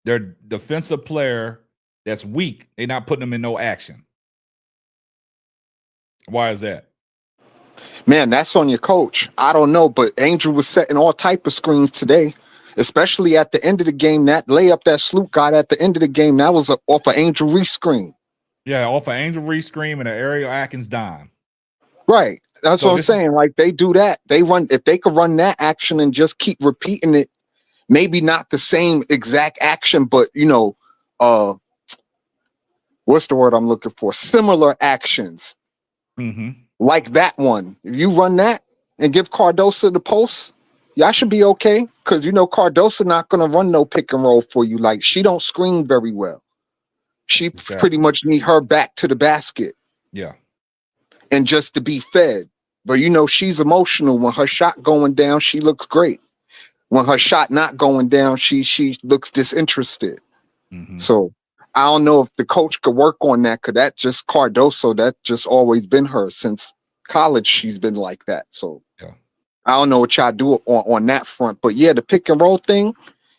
their defensive player that's weak, they not putting them in no action. Why is that? Man, that's on your coach. I don't know, but Angel was setting all type of screens today, especially at the end of the game. That layup that Sloop got at the end of the game, that was off an Angel re-screen. Yeah, off an Angel re-screen and an Ariel Atkins dime. Right. That's what I'm saying. Like, they do that. They run, if they could run that action and just keep repeating it, maybe not the same exact action, but what's the word I'm looking for? Similar actions. Mm-hmm. Like that one. If you run that and give Cardosa the post, y'all should be okay. Because you know Cardosa not gonna run no pick and roll for you. Like she don't screen very well. She pretty Exactly. much need her back to the basket Yeah. and just to be fed. But you know she's emotional. When her shot going down, she looks great. When her shot not going down, she looks disinterested. Mm-hmm. So I don't know if the coach could work on that. Cause that just Cardoso, that just always been her since college. She's been like that. So Yeah. I don't know what y'all do on that front. But yeah, the pick and roll thing,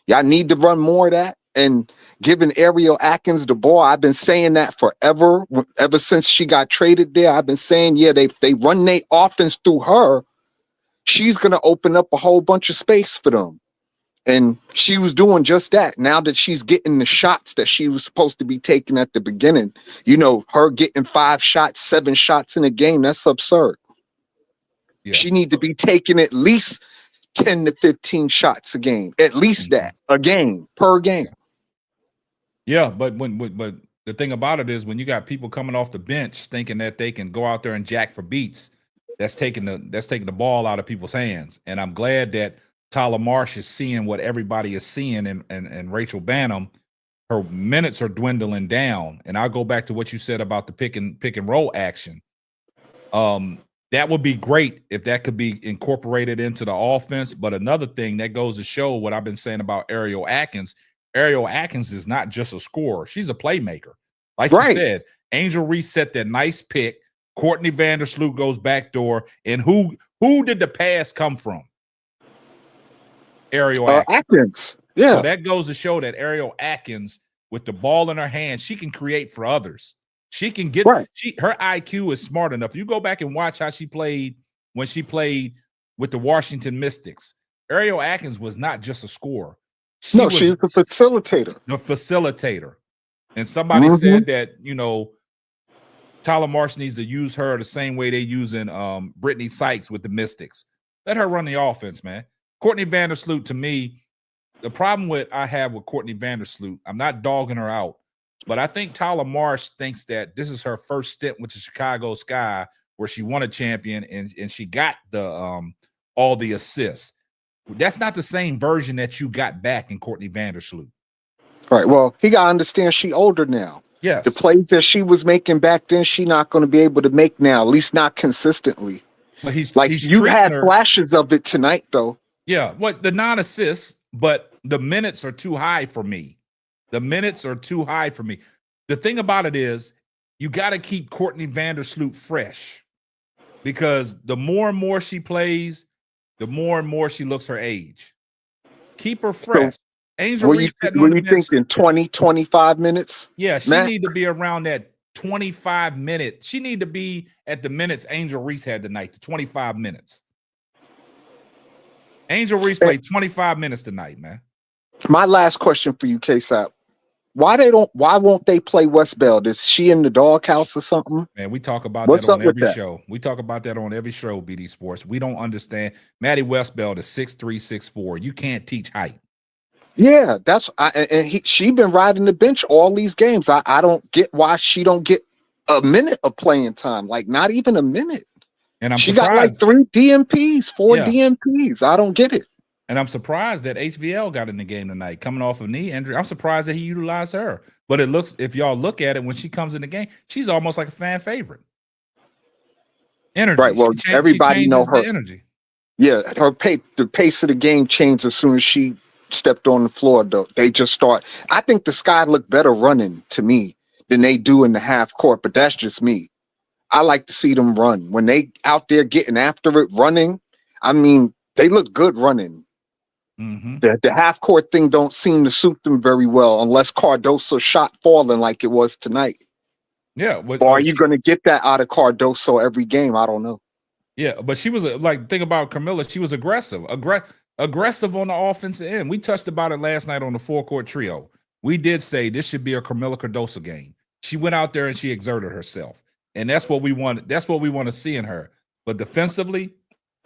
y'all need to run more of that. And giving Ariel Atkins the ball, I've been saying that forever. Ever since she got traded there, I've been saying, yeah, they run their offense through her. She's gonna open up a whole bunch of space for them. And she was doing just that. Now that she's getting the shots that she was supposed to be taking at the beginning, you know, her getting 5 shots, 7 shots in a game, that's absurd. Yeah. She need to be taking at least 10 to 15 shots a game. At least that a game per game. Yeah, but but the thing about it is when you got people coming off the bench thinking that they can go out there and jack for beats, that's taking the ball out of people's hands. And I'm glad that Tyler Marsh is seeing what everybody is seeing, and Rachel Banham, her minutes are dwindling down. And I'll go back to what you said about the pick and roll action. That would be great if that could be incorporated into the offense. But another thing that goes to show what I've been saying about Ariel Atkins. Ariel Atkins is not just a scorer. She's a playmaker. Like you said, Angel Reese set that nice pick. Courtney Vandersloot goes backdoor. And who did the pass come from? Ariel Atkins. Yeah. So that goes to show that Ariel Atkins, with the ball in her hand, she can create for others. She can get her IQ is smart enough. You go back and watch how she played when she played with the Washington Mystics. Ariel Atkins was not just a scorer. She was the facilitator. The facilitator. And somebody said that, you know, Tyler Marsh needs to use her the same way they using Brittany Sykes with the Mystics. Let her run the offense, man. Courtney Vandersloot, to me, the problem I have with Courtney Vandersloot, I'm not dogging her out, but I think Tyler Marsh thinks that this is her first stint with the Chicago Sky, where she won a champion and she got the all the assists. That's not the same version that you got back in Courtney Vandersloot. Right. Well, he got to understand she older now. Yes. The plays that she was making back then, she not going to be able to make now, at least not consistently. But he's you had flashes of it tonight, though. Yeah. What the non-assists, but the minutes are too high for me. The minutes are too high for me. The thing about it is you got to keep Courtney Vandersloot fresh, because the more and more she plays, the more and more she looks her age. Keep her fresh. So, Angel Reese were you thinking 20, 25 minutes? Yeah, she need to be around that 25 minute. She need to be at the minutes Angel Reese had tonight, the 25 minutes. Angel Reese played 25 minutes tonight, man. My last question for you, K-Sap. Why won't they play West Bell? Is she in the doghouse or something? Man, we talk about What's that on up with every that? show. We talk about that on every show, BD Sports. We don't understand. Maddie Westbeld is 6'3", 6'4". You can't teach height. Yeah, she been riding the bench all these games. I don't get why she don't get a minute of playing time, like not even a minute. And she got like 3 DMPs, 4 DMPs. I don't get it. And I'm surprised that HVL got in the game tonight, coming off of knee injury. I'm surprised that he utilized her. But it looks, if y'all look at it, when she comes in the game, she's almost like a fan favorite. Energy. Right. Well, everybody know her energy. Yeah, the pace of the game changed as soon as she stepped on the floor, though. They just start. I think the Sky look better running to me than they do in the half court, but that's just me. I like to see them run. When they out there getting after it, running, I mean, they look good running. The half court thing don't seem to suit them very well unless Cardoso shot falling like it was tonight. Yeah. Or are you going to get that out of Cardoso every game? I don't know. Yeah, but she was think about Kamilla. She was aggressive on the offensive end. We touched about it last night on the 4-court trio. We did say this should be a Kamilla Cardosa game. She went out there and she exerted herself, and that's what we want. That's what we want to see in her. But defensively,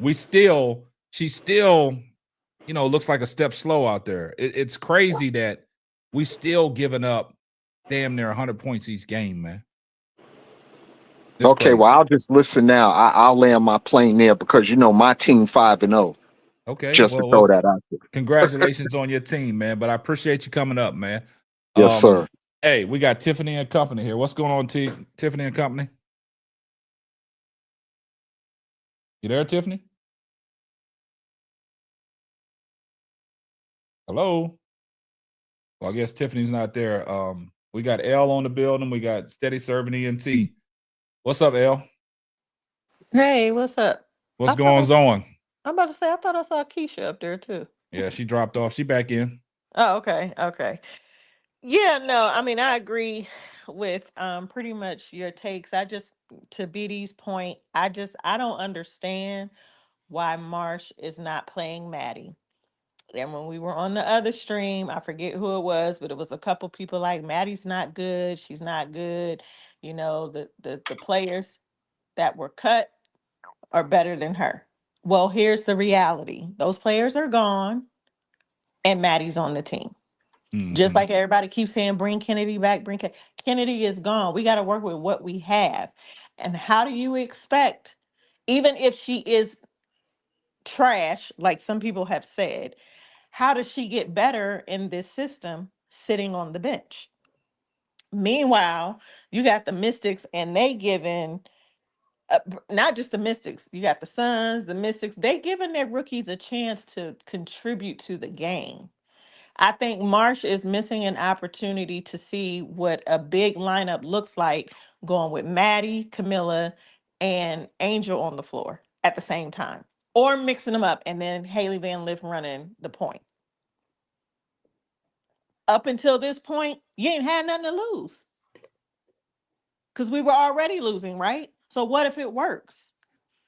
she still, looks like a step slow out there. It's crazy that we still giving up damn near 100 points each game, man. It's Okay, crazy. well, I'll just listen now. I'll land my plane there because my team 5-0. Okay. Just to Well, throw that out there. congratulations on your team, man. But I appreciate you coming up, man. Yes, sir. Hey, we got Tiffany and Company here. What's going on, Tiffany and Company? You there, Tiffany? Hello. Well, I guess Tiffany's not there. We got L on the building. We got Steady Serving ENT. What's up, L? Hey, what's up? What's I thought going on? I'm about to say I thought I saw Keisha up there too. Yeah, she dropped off. She back in. Oh, okay, okay. Yeah, no, I mean I agree with pretty much your takes. I just to BD's point, I don't understand why Marsh is not playing Maddie. And when we were on the other stream, I forget who it was, but it was a couple people like Maddie's not good, she's not good. The players that were cut are better than her. Well, here's the reality. Those players are gone and Maddie's on the team. Just Mm-hmm. like everybody keeps saying, bring Kennedy back, Kennedy is gone. We got to work with what we have. And how do you expect, even if she is trash, like some people have said, how does she get better in this system sitting on the bench? Meanwhile, you got the Mystics and they given not just the Mystics. You got the Suns, the Mystics. They giving their rookies a chance to contribute to the game. I think Marsh is missing an opportunity to see what a big lineup looks like going with Maddie, Kamilla, and Angel on the floor at the same time, or mixing them up and then Haley Van Lith running the point. Up until this point, you ain't had nothing to lose because we were already losing, right? So what if it works?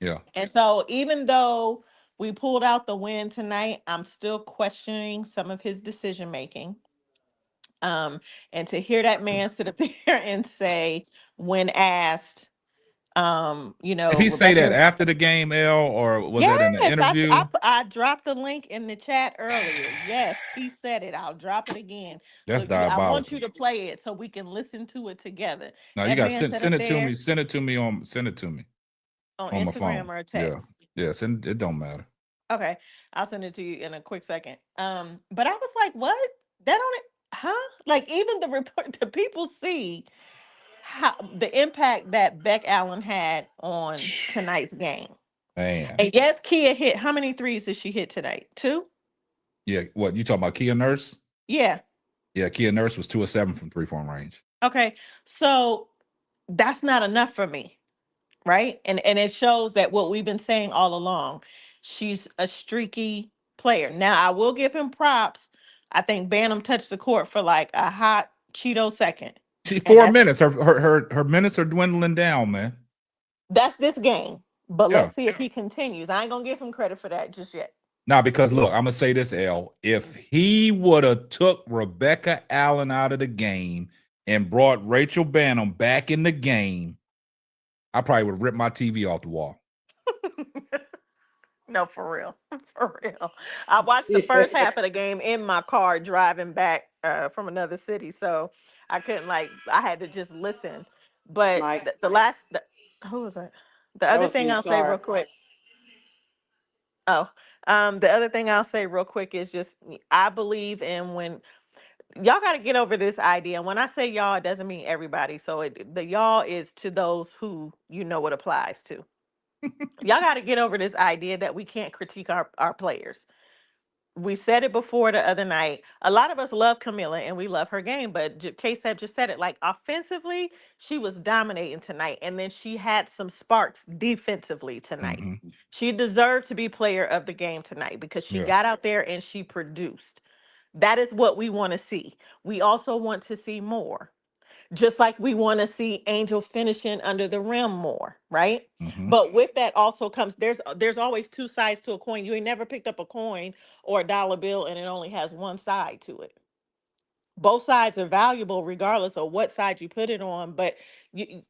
Yeah. And so even though we pulled out the win tonight, I'm still questioning some of his decision making. Um, and to hear that man sit up there and say, when asked, Did he say that Rebecca. after the game, L, or was that in the Yes, interview? I dropped the link in the chat earlier. Yes, he said it. I'll drop it again. So That's I want you diabolical. to play it so we can listen to it together. No, you That got man send said send up it to me. there on On my Instagram phone. or a Yeah. text. Yeah. Send it don't matter. Okay, I'll send it to you in a quick second. But I was like, what? That on it? Huh? Like even the report, the people see how the impact that Beck Allen had on tonight's game. Man. And yes, Kia hit. How many threes did she hit tonight? Two? Yeah. What you talking about? Kia Nurse? Yeah. Yeah, Kia Nurse was 2 of 7 from 3-point range. Okay. So that's not enough for me, right? And it shows that what we've been saying all along. She's a streaky player. Now I will give him props. I think Bantam touched the court for like a hot Cheeto second. She And 4 minutes. Her minutes are dwindling down, man. that's this game. But Yeah. let's see if he continues. I ain't gonna give him credit for that just yet. Now, because look, I'm gonna say this, L. If he would have took Rebecca Allen out of the game and brought Rachel Banham back in the game, I probably would have ripped my TV off the wall. No, for real. For real. I watched the first half of the game in my car driving back from another city. So I couldn't I had to just listen. But Mike, who was that? The that other was thing me. I'll say Sorry. real quick. Oh, the other thing I'll say real quick is just I believe in when y'all got to get over this idea. When I say y'all, it doesn't mean everybody. So the y'all is to those who it applies to. Y'all got to get over this idea that we can't critique our players. We've said it before the other night. A lot of us love Camilla and we love her game, but K-Sep just said it. Like offensively, she was dominating tonight, and then she had some sparks defensively tonight. Mm-hmm. She deserved to be player of the game tonight because she got Yes. out there and she produced. That is what we want to see. We also want to see more, just like we want to see Angel finishing under the rim more, right? Mm-hmm. But with that also comes there's always two sides to a coin. You ain't never picked up a coin or a dollar bill and it only has one side to it. Both sides are valuable regardless of what side you put it on, but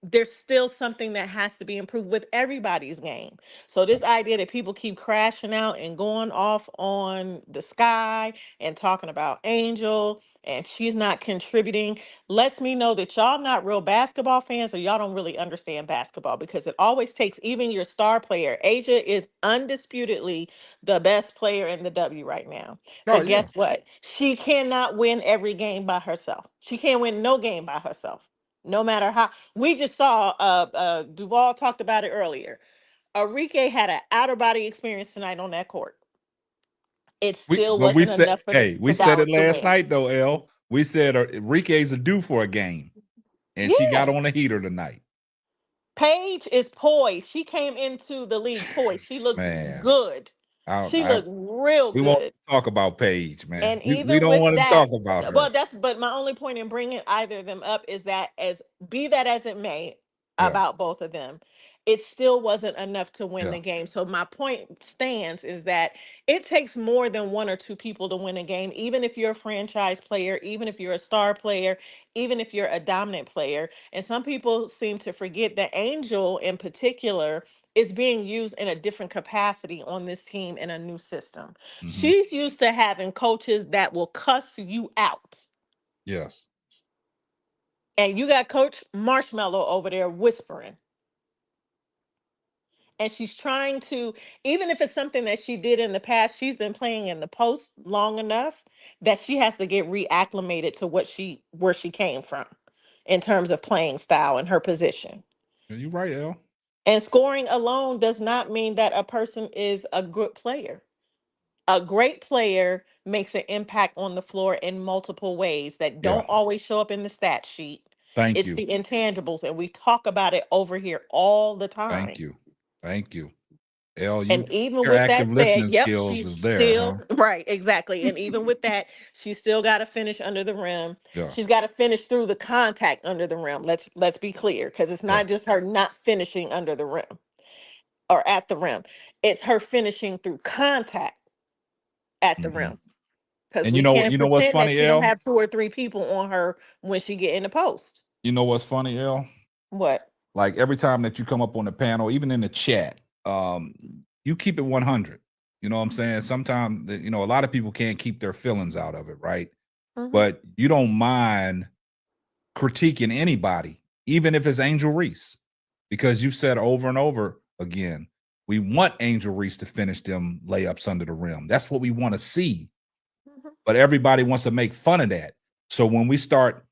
there's still something that has to be improved with everybody's game. So this idea that people keep crashing out and going off on the sky and talking about Angel and she's not contributing, lets me know that y'all not real basketball fans or y'all don't really understand basketball, because it always takes even your star player. Asia is undisputedly the best player in the W right now. Oh But yeah. guess what? She cannot win every game by herself. She can't win no game by herself. No matter how. We just saw Duval talked about it earlier. Enrique had an outer body experience tonight on that court. It still We wasn't said, enough hey, we for said it Dallas to last win. night though, L. We said Enrique's a due for a game, and she got Yeah. on a heater tonight. Paige is poised. She came into the league poised. She looks Man, good. She I looked real we won't good. talk about Paige, man. And We even don't with want to that, talk about her. well, that's but my only point in bringing either of them up is that, as be that as it may, Yeah, about both of them, it still wasn't enough to win yeah. the game. So my point stands is that it takes more than one or two people to win a game, even if you're a franchise player, even if you're a star player, even if you're a dominant player. And some people seem to forget that Angel in particular is being used in a different capacity on this team in a new system. Hmm. She's used to having coaches that will cuss you out. Yes. And you got Coach Marshmallow over there whispering. And she's trying to, even if it's something that she did in the past, she's been playing in the post long enough that she has to get reacclimated to where she came from in terms of playing style and her position. Yeah, you're right, L. And scoring alone does not mean that a person is a good player. A great player makes an impact on the floor in multiple ways that Yeah. don't always show up in the stat sheet. Thank It's you. the intangibles, and we talk about it over here all the Thank time. you. Thank you. L, And even your with that active said, listening yep, skills she's is there, huh? still right, exactly. And even with that, she's still got to finish under the rim. Yeah. She's got to finish through the contact under the rim. Let's be clear, because it's Yeah. not just her not finishing under the rim or at the rim. It's her finishing through contact at the Hmm. rim. Because And we can't you know what's pretend that funny, she don't L? have two or three people on her when she get in the post. You know what's funny, L? What? Like every time that you come up on the panel, even in the chat, you keep it 100. You know what I'm saying? Sometimes, a lot of people can't keep their feelings out of it, right? Mhm. But you don't mind critiquing anybody, even if it's Angel Reese, because you've said over and over again, we want Angel Reese to finish them layups under the rim. That's what we want to see. Mhm. But everybody wants to make fun of that. So when we start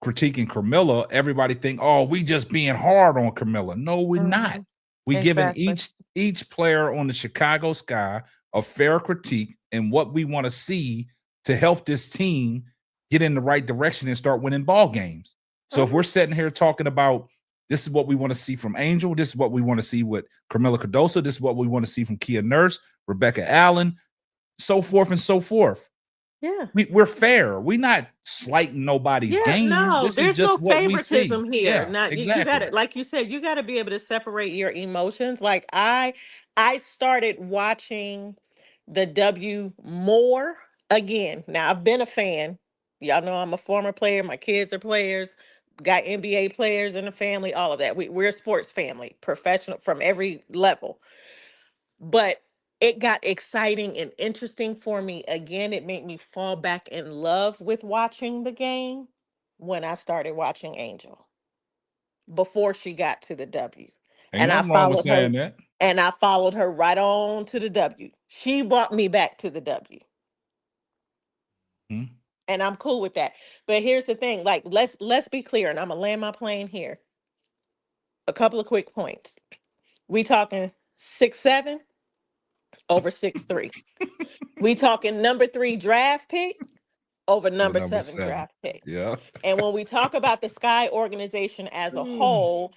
critiquing Kamilla, everybody think, oh, we just being hard on Kamilla. No, we're not. Mhm. We giving Exactly. each player on the Chicago Sky a fair critique and what we want to see to help this team get in the right direction and start winning ball games. So if we're Mhm. sitting here talking about this is what we want to see from Angel, this is what we want to see with Kamilla Cardosa, this is what we want to see from Kia Nurse, Rebecca Allen, so forth and so forth. Yeah. We're fair. We're not slighting nobody's Yeah, game. no, This is there's no just what we see. favoritism here. Yeah, Now you got exactly. it. Like you said, you got to be able to separate your emotions. Like I started watching the W more again. Now I've been a fan. Y'all know I'm a former player. My kids are players. Got NBA players in the family. All of that. We're a sports family, professional from every level. But it got exciting and interesting for me again. It made me fall back in love with watching the game when I started watching Angel before she got to the W. Ain't And I nothing wrong with followed her saying that. right on to the W. She brought me back to the W. Hmm? And I'm cool with that. But here's the thing, like let's be clear, and I'm gonna land my plane here. A couple of quick points. We talking 6'7" over 6'3". We talking number 3 draft pick over Over number number 7 7. draft pick. Yeah. And when we talk about the Sky organization as a whole,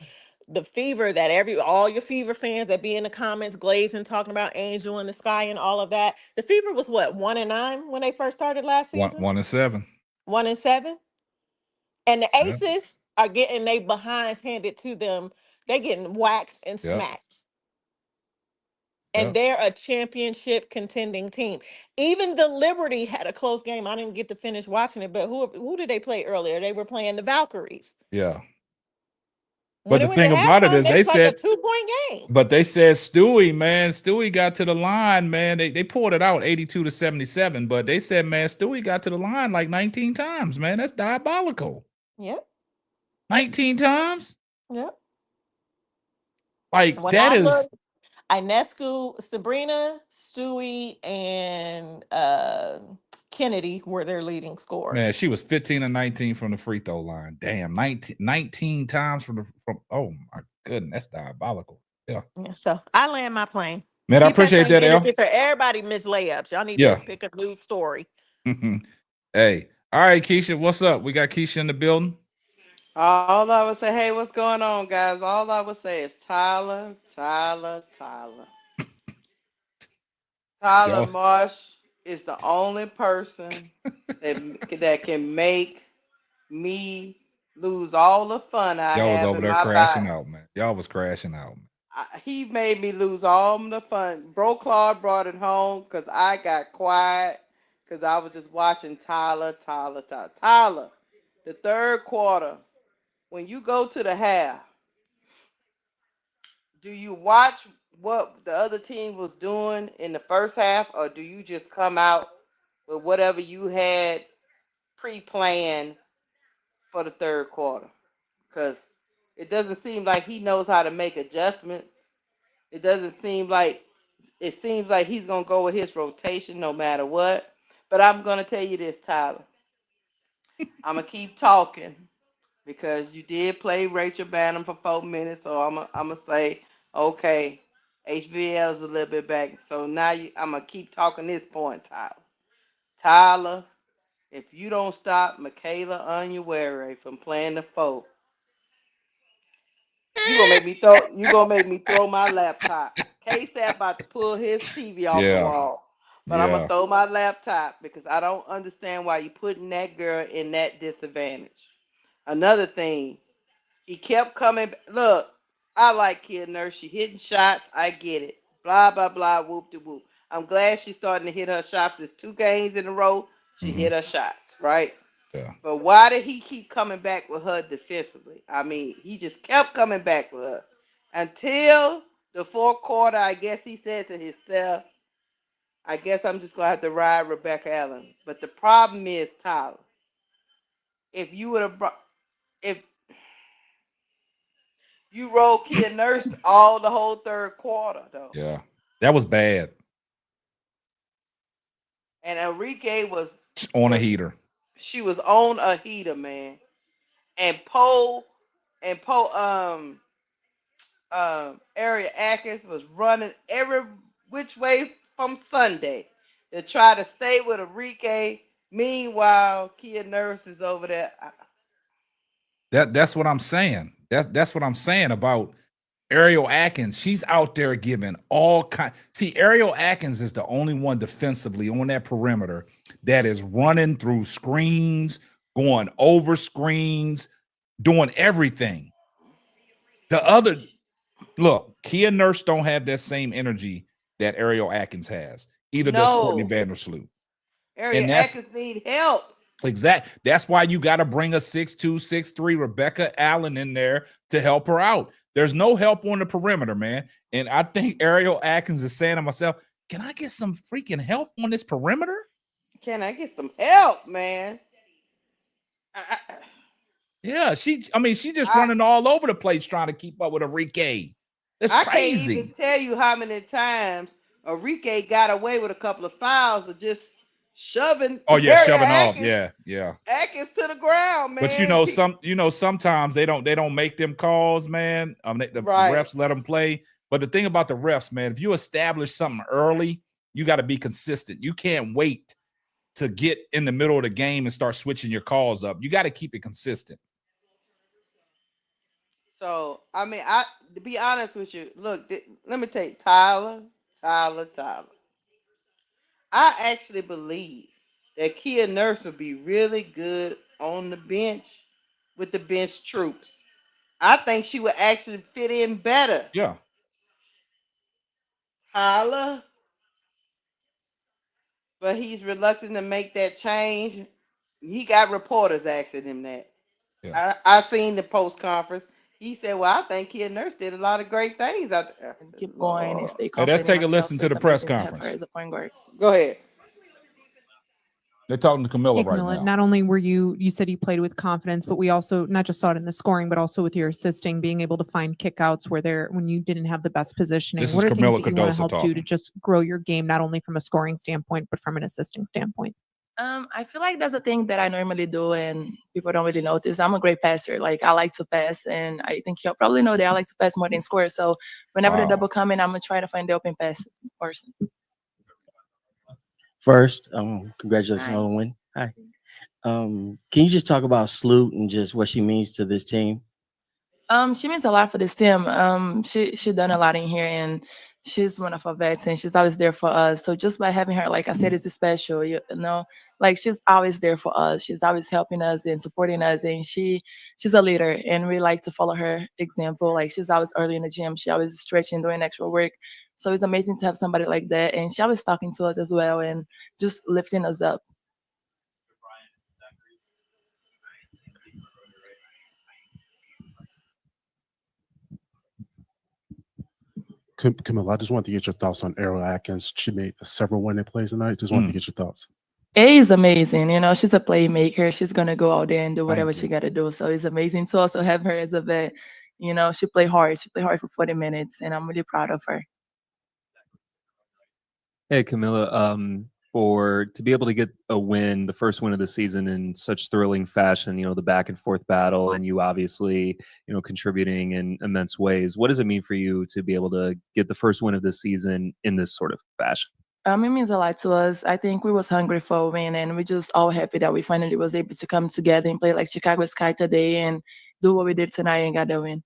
the fever that all your fever fans that be in the comments glazing talking about Angel and the Sky and all of that, the fever was what, 1-9 when they first started last One season? 1 and 7. 1-7. And the Yeah. Aces are getting they behinds handed to them. They getting waxed and Yeah. smacked. Yeah. And they're a championship contending team. Even the Liberty had a close game. I didn't get to finish watching it, but who did they play earlier? They were playing the Valkyries. Yeah. When But it the went to thing about it halftime, is it they was like a said 2-point But they said Stewie got to the line, man. They pulled it out 82-77, but they said, man, Stewie got to the line like 19 times, man. That's diabolical. Yep. 19 times? Yep. Like When that I is, looked, Inescu, Sabrina, Stewie, and Kennedy were their leading scorers. man, she was 15 and 19 from the free throw line. Damn, 19 times from oh my goodness, that's diabolical. Yeah. So I land my plane. Man, I Keep that appreciate thing that, in the L. picture. Everybody missed layups. Y'all need Yeah. to pick a new story. Hey, all right, Keisha, what's up? We got Keisha in the building. All I would say, hey, what's going on, guys? All I would say is Tyler, Tyler, Tyler. Tyler Yo. Marsh is the only person that can make me lose all the fun I Y'all was have over in there my crashing life. out, man. Y'all was crashing out, man. He made me lose all the fun. Bro Claude brought it home because I got quiet because I was just watching Tyler. Tyler, the third quarter, when you go to the half, do you watch what the other team was doing in the first half, or do you just come out with whatever you had pre-planned for the third quarter? Because it doesn't seem like he knows how to make adjustments. It doesn't seem like it seems like he's gonna go with his rotation no matter what. But I'm gonna tell you this, Tyler. I'm gonna keep talking because you did play Rachel Bannon for 4 minutes, so I'm gonna say, okay, HBL is a little bit back. So now I'm gonna keep talking this point, Tyler. Tyler, if you don't stop Michaela Onyenwere from playing the four, you gonna make me throw my laptop. KSAP about to pull his TV off the Yeah, wall. But I'm gonna yeah. throw my laptop because I don't understand why you putting that girl in that disadvantage. Another thing, he kept coming. Look, I like Kid Nurse. She hitting shots. I get it. Blah blah blah. Whoop de whoop. I'm glad she's starting to hit her shots. It's 2 games in a row. She Hmm. hit her shots, right? Yeah. But why did he keep coming back with her defensively? I mean, he just kept coming back with her until the fourth quarter. I guess he said to himself, "I guess I'm just gonna have to ride Rebecca Allen." But the problem is, Tyler, if you would have brought, if you rolled Kia Nurse all the whole third quarter though. Yeah. That was bad. And Enrique was On a was heater. she was on a heater, man. And Ariel Atkins was running every which way from Sunday to try to stay with Enrique. Meanwhile, Kia Nurse is over there. That's what I'm saying. That's what I'm saying about Ariel Atkins. She's out there giving all kind. See, Ariel Atkins is the only one defensively on that perimeter that is running through screens, going over screens, doing everything. The other look, Kia Nurse don't have that same energy that Ariel Atkins has. Either does Courtney No, Vandersloot. Ariel And that's Atkins need help. exact. That's why you got to bring a 6'2", 6'3" Rebecca Allen in there to help her out. There's no help on the perimeter, man. And I think Ariel Atkins is saying to myself, can I get some freaking help on this perimeter? Can I get some help, man? I, Yeah, she just I, running all over the place trying to keep up with Enrique. That's I can't even crazy. tell you how many times Enrique got away with a couple of fouls of just shoving Oh yeah, Ariel shoving off. Yeah, yeah. Atkins to the ground, But man. sometimes they don't make them calls, man. The Right. refs let them play. But the thing about the refs, man, if you establish something early, you got to be consistent. You can't wait to get in the middle of the game and start switching your calls up. You got to keep it consistent. So I mean, I to be honest with you, look, let me tell you, Tyler. I actually believe that Kia Nurse would be really good on the bench with the bench troops. I think she would actually fit in better. Yeah. Tyler, but he's reluctant to make that change. He got reporters asking him that. Yeah. I seen the post conference. He said, "Well, I think Kid Nurse did a lot of great things out there." I And said, keep going and "Lord." stay Hey, let's confident in take a myself. listen So to it's the press amazing to have her conference. as a point guard. Go ahead. They're talking to Kamilla Hey, right Kamilla, now. not only were you said you played with confidence, but we also not just saw it in the scoring, but also with your assisting, being able to find kickouts when you didn't have the best positioning. This is What are things Kamilla that you want to Cardosa help do to talking. just grow your game, not only from a scoring standpoint, but from an assisting standpoint? I feel like that's a thing that I normally do and people don't really notice. I'm a great passer. Like I like to pass, and I think you'll probably know that I like to pass more than score. So whenever the Wow. double come in, I'm gonna try to find the open pass person. First, congratulations Hi. on the win. Hi. Can you just talk about Sloot and just what she means to this team? She means a lot for this team. She done a lot in here, and she's one of our vets, and she's always there for us. So just by having her, like I said, is special. You know, like she's always there for us. She's always helping us and supporting us, and she's a leader, and we like to follow her example. Like she's always early in the gym. She always stretching, doing extra work. So it's amazing to have somebody like that, and she always talking to us as well, and just lifting us up. Camilla, I just wanted to get your thoughts on Ariel Atkins. She made several winning plays tonight. Just wanted to get your thoughts. A is amazing. You know, she's a playmaker. She's gonna go out there and do whatever Thank she you. gotta do. So it's amazing to also have her as a vet. You know, she played hard. She played hard for 40 minutes, and I'm really proud of her. Hey, Kamilla, for to be able to get a win, the first win of the season in such thrilling fashion, the back and forth battle, and you obviously, contributing in immense ways. What does it mean for you to be able to get the first win of the season in this sort of fashion? It means a lot to us. I think we was hungry for a win, and we're just all happy that we finally was able to come together and play like Chicago Sky today and do what we did tonight and got the win.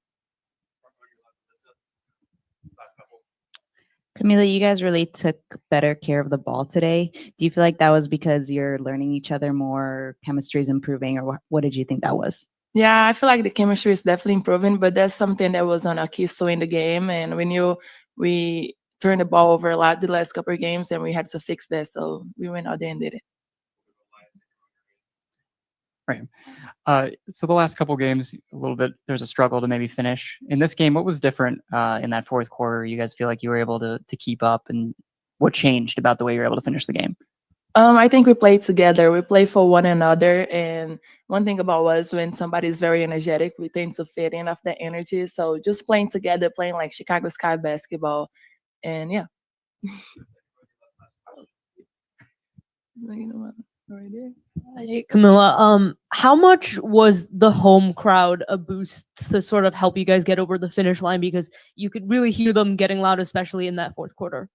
Kamilla, you guys really took better care of the ball today. Do you feel like that was because you're learning each other more, chemistry is improving, or what did you think that was? Yeah, I feel like the chemistry is definitely improving, but that's something that was on our key so in the game, and we knew we turned the ball over a lot the last couple of games, and we had to fix that. So we went out there and did it. Right. So the last couple games, a little bit, there's a struggle to maybe finish. In this game, what was different in that fourth quarter? You guys feel like you were able to keep up, and what changed about the way you were able to finish the game? I think we played together. We play for one another, and one thing about us, when somebody's very energetic, we tend to fit in off that energy. So just playing together, playing like Chicago Sky basketball, and yeah. Right there. Hey, Kamilla, how much was the home crowd a boost to sort of help you guys get over the finish line? Because you could really hear them getting loud, especially in that fourth quarter.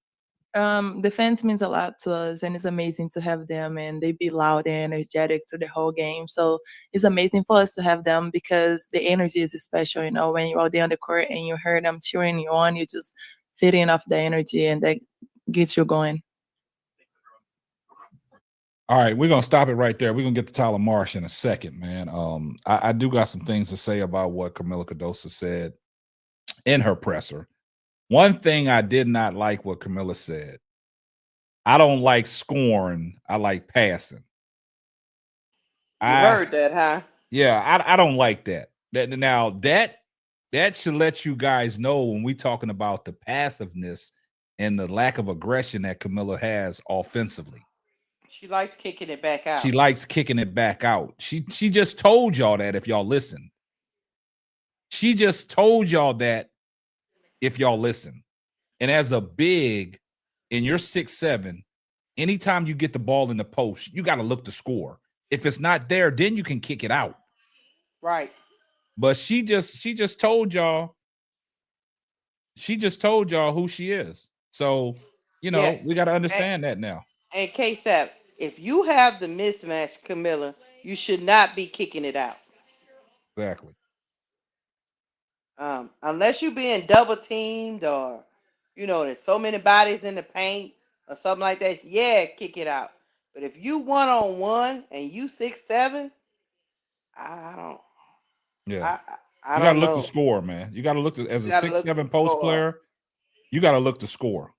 The fans means a lot to us, and it's amazing to have them, and they be loud and energetic through the whole game. So it's amazing for us to have them because the energy is special. You know, when you're out there on the court and you hear them cheering you on, you just feeding off the energy, and that gets you going. All right, we're gonna stop it right there. We're gonna get to Tyler Marsh in a second, man. I do got some things to say about what Kamilla Cardosa said in her presser. One thing I did not like what Kamilla said. I don't like scoring. I like passing. You heard that, huh? Yeah, I don't like that. That should let you guys know when we talking about the passiveness and the lack of aggression that Kamilla has offensively. She likes kicking it back out. She likes kicking it back out. She just told y'all that if y'all listen. She just told y'all that if y'all listen. And as a big, and you're 6'7", anytime you get the ball in the post, you got to look to score. If it's not there, then you can kick it out. Right. But she just told y'all. She just told y'all who she is. So, Yeah. we got to understand that now. And K-Sap, if you have the mismatch, Kamilla, you should not be kicking it out. Exactly. Unless you're being double teamed or, there's so many bodies in the paint or something like that, yeah, kick it out. But if you 1-on-1 and you 6'7", I don't. Yeah. I You got to don't look to know. score, man. You got to look to, as You a gotta look 6'7" to post score. player, you got to look to score.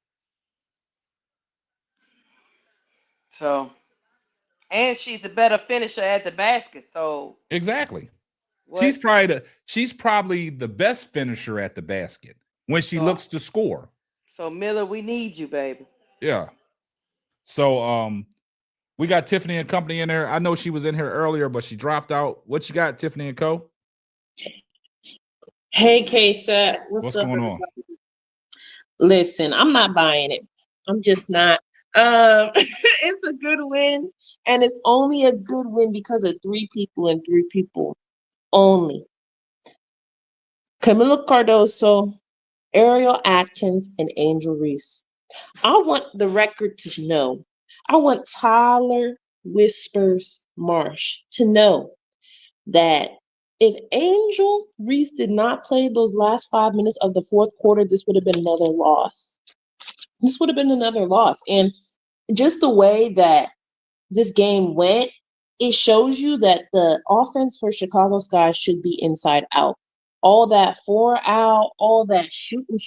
So, and she's a better finisher at the basket. So exactly. She's What? probably the best finisher at the basket when she So, looks to score. so Miller, we need you, baby. Yeah. So we got Tiffany and Company in there. I know she was in here earlier, but she dropped out. What you got, Tiffany and Co? Hey, Kesa, what's What's up, going on? everybody? Listen, I'm not buying it. I'm just not. It's a good win, and it's only a good win because of three people and three people only. Kamilla Cardoso, Ariel Atkins, and Angel Reese. I want the record to know. I want Tyler Whispers Marsh to know that if Angel Reese did not play those last 5 minutes of the fourth quarter, this would have been another loss. This would have been another loss. And just the way that this game went, it shows you that the offense for Chicago Sky should be inside out. All that 4 out, all that shooting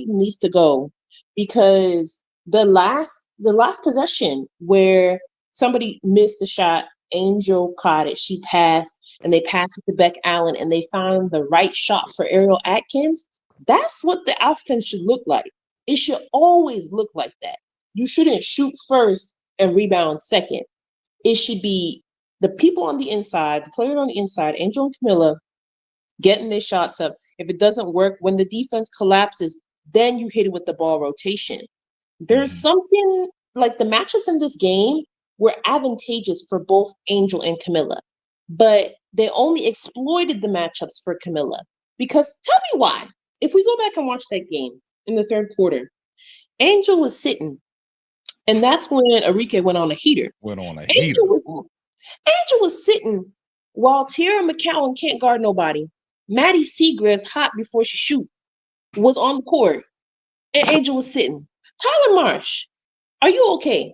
needs to go, because the last possession where somebody missed the shot, Angel caught it, she passed, and they passed it to Beck Allen, and they found the right shot for Ariel Atkins. That's what the offense should look like. It should always look like that. You shouldn't shoot first and rebound second. It should be the people on the inside, the players on the inside, Angel and Kamilla, getting their shots up. If it doesn't work, when the defense collapses, then you hit it with the ball rotation. There's something like the matchups in this game were advantageous for both Angel and Kamilla, but they only exploited the matchups for Kamilla. Because tell me why. If we go back and watch that game in the third quarter, Angel was sitting, and that's when Enrique went on a heater. Went on a Angel heater. Angel was sitting while Tierra McCowan can't guard nobody. Maddie Seagrass, hot before she shoot, was on the court, and Angel was sitting. Tyler Marsh, are you okay?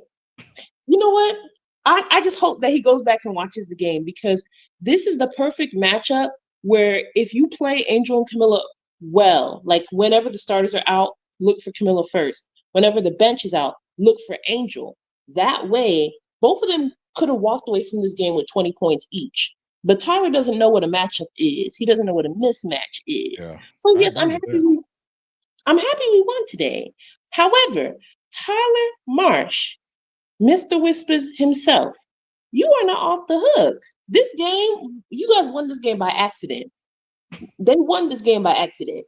You know what? I just hope that he goes back and watches the game, because this is the perfect matchup where if you play Angel and Kamilla well, like whenever the starters are out, look for Kamilla first. Whenever the bench is out, look for Angel. That way, both of them could have walked away from this game with 20 points each. But Tyler doesn't know what a matchup is. He doesn't know what a mismatch is. Yeah. So I yes, agree with that. I'm happy we won today. However, Tyler Marsh, Mr. Whispers himself, you are not off the hook. This game, you guys won this game by accident. They won this game by accident.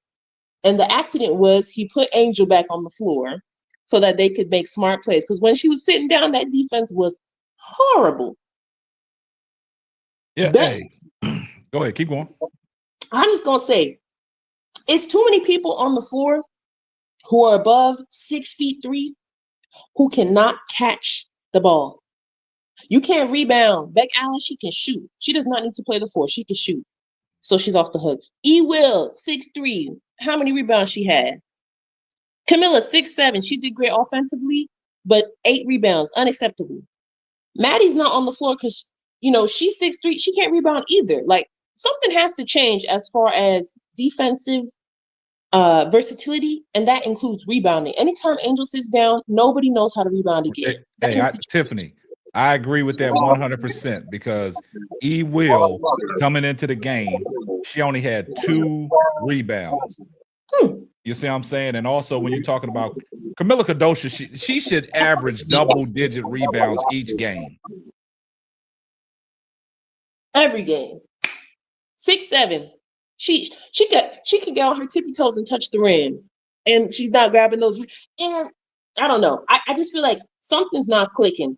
And the accident was he put Angel back on the floor so that they could make smart plays. Because when she was sitting down, that defense was horrible. Yeah, But hey. Go ahead, keep going. I'm just gonna say, it's too many people on the floor who are above 6'3" who cannot catch the ball. You can't rebound. Beck Allen, she can shoot. She does not need to play the four. She can shoot. So she's off the hook. E. Will, 6'3". How many rebounds she had? Kamilla, 6'7". She did great offensively, but 8 rebounds, unacceptable. Maddie's not on the floor because, she's 6'3". She can't rebound either. Like, something has to change as far as defensive versatility, and that includes rebounding. Anytime Angel sits down, nobody knows how to rebound again. Tiffany, I agree with that 100% because E. Will coming into the game, she only had 2 rebounds. You see what I'm saying? And also, when you're talking about Kamilla Cardosa, she should average double-digit rebounds each game. Every game. 6'7". She can get on her tippy toes and touch the rim, and she's not grabbing those. And I don't know. I just feel like something's not clicking.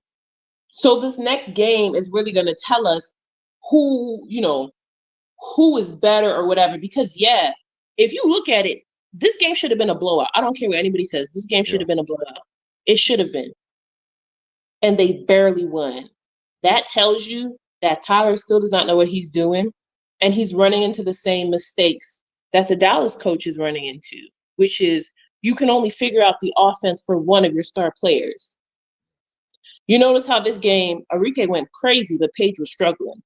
So this next game is really going to tell us who is better or whatever. Because if you look at it, this game should have been a blowout. I don't care what anybody says. This game should have been a blowout. It should have been. And they barely won. That tells you that Tyler still does not know what he's doing. And he's running into the same mistakes that the Dallas coach is running into, which is you can only figure out the offense for one of your star players. You notice how this game, Enrique went crazy, but Paige was struggling.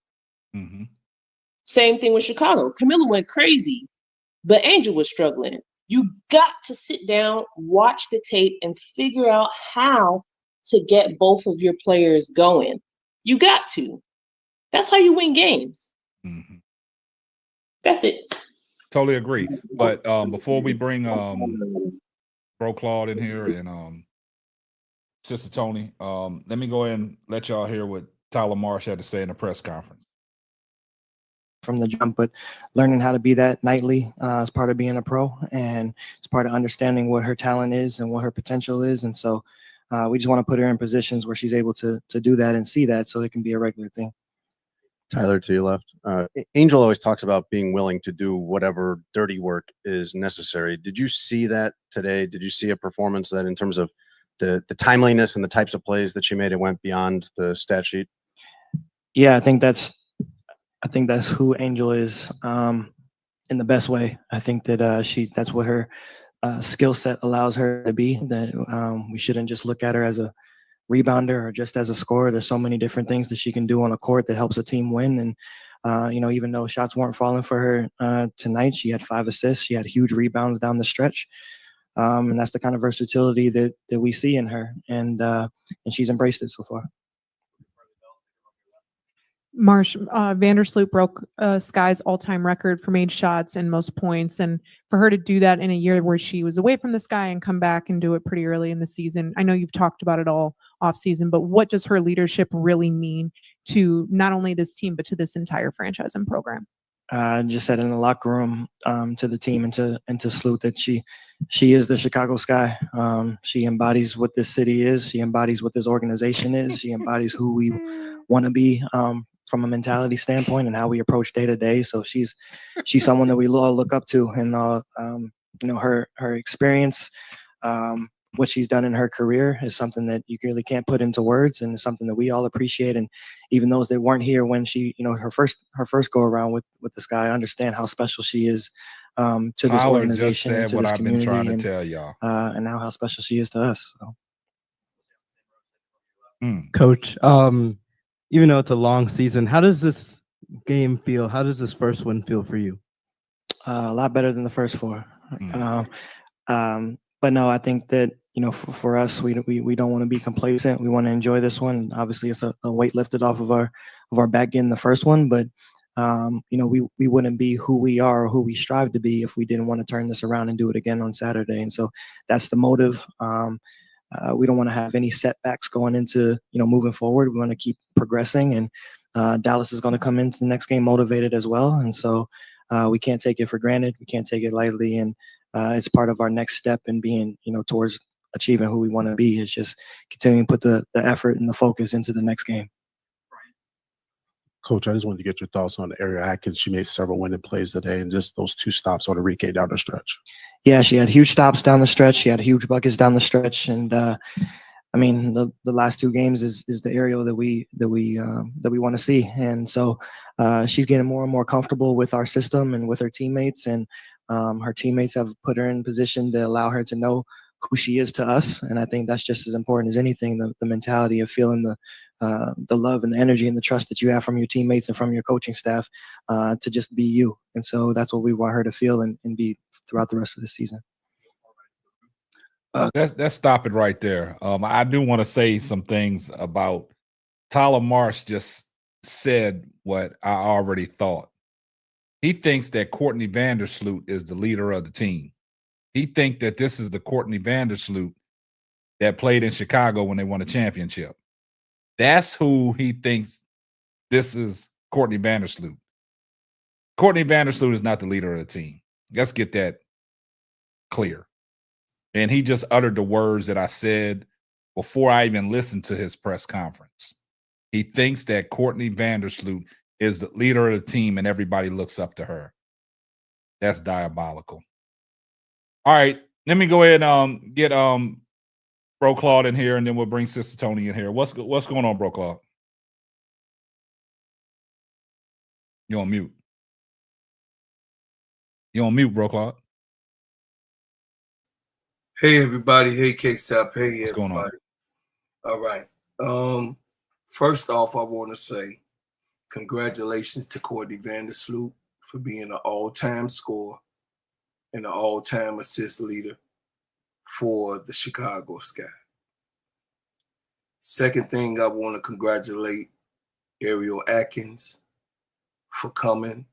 Mm-hmm. Same thing with Chicago. Kamilla went crazy, but Angel was struggling. You got to sit down, watch the tape, and figure out how to get both of your players going. You got to. That's how you win games. Mm-hmm. That's it. Totally agree. But before we bring Bro Claude in here and Sister Tony, let me go ahead and let y'all hear what Tyler Marsh had to say in the press conference. From the jump, but learning how to be that nightly as part of being a pro, and it's part of understanding what her talent is and what her potential is. And so we just want to put her in positions where she's able to do that and see that, so it can be a regular thing. Tyler, to your left. Angel always talks about being willing to do whatever dirty work is necessary. Did you see that today? Did you see a performance that, in terms of the timeliness and the types of plays that she made, it went beyond the stat sheet? Yeah, I think that's who Angel is in the best way. I think that that's what her skill set allows her to be. That we shouldn't just look at her as a rebounder or just as a scorer. There's so many different things that she can do on a court that helps a team win. And even though shots weren't falling for her tonight, she had 5 assists. She had huge rebounds down the stretch. And that's the kind of versatility that we see in her. And she's embraced it so far. Marsh, Vandersloot broke Sky's all-time record for made shots and most points, and for her to do that in a year where she was away from the Sky and come back and do it pretty early in the season. I know you've talked about it all off season, but what does her leadership really mean to not only this team but to this entire franchise and program? Just said in the locker room to the team and to Sloot that she is the Chicago Sky. She embodies what this city is. She embodies what this organization is. She embodies who we want to be from a mentality standpoint and how we approach day to day. So she's someone that we all look up to, and her experience, what she's done in her career is something that you really can't put into words, and it's something that we all appreciate. And even those that weren't here when she, her first go around with the Sky, understand how special she is to this Tyler organization, just said to what this I've been trying community, to tell y'all. and now how special she is to us. So. Coach, even though it's a long season, how does this game feel? How does this first one feel for you? A lot better than the first 4. But no, I think that for us, we don't want to be complacent. We want to enjoy this one. Obviously, it's a weight lifted off of our back in the first one, but we wouldn't be who we are or who we strive to be if we didn't want to turn this around and do it again on Saturday. And so that's the motive. We don't want to have any setbacks going into moving forward. We want to keep progressing, and Dallas is going to come into the next game motivated as well. And so we can't take it for granted. We can't take it lightly, and it's part of our next step in being towards achieving who we want to be. Is just continuing to put the effort and the focus into the next game. Coach, I just wanted to get your thoughts on Ariel Atkins. She made several winning plays today, and just those 2 stops on Enrique down the stretch. Yeah, she had huge stops down the stretch. She had huge buckets down the stretch, and the last 2 games is the Ariel that we want to see. And so she's getting more and more comfortable with our system and with her teammates, and her teammates have put her in position to allow her to know who she is to us. And I think that's just as important as anything, the mentality of feeling the love and the energy and the trust that you have from your teammates and from your coaching staff to just be you. And so that's what we want her to feel and be throughout the rest of the season. Let's stop it right there. I do want to say some things about Tyler Marsh. Just said what I already thought. He thinks that Courtney Vandersloot is the leader of the team. He thinks that this is the Courtney Vandersloot that played in Chicago when they won a championship. That's who he thinks this is, Courtney Vandersloot. Courtney Vandersloot is not the leader of the team. Let's get that clear. And he just uttered the words that I said before I even listened to his press conference. He thinks that Courtney Vandersloot is the leader of the team and everybody looks up to her. That's diabolical. All right, let me go ahead and get Bro Claude in here, and then we'll bring Sister Tony in here. What's going on, Bro Claude? You're on mute. You're on mute, Bro Claude. Hey everybody, hey K-Sap, hey What's going on? everybody. All right. First off, I want to say congratulations to Courtney Vandersloot for being an all-time scorer and an all-time assist leader for the Chicago Sky. Second thing, I want to congratulate Ariel Atkins for coming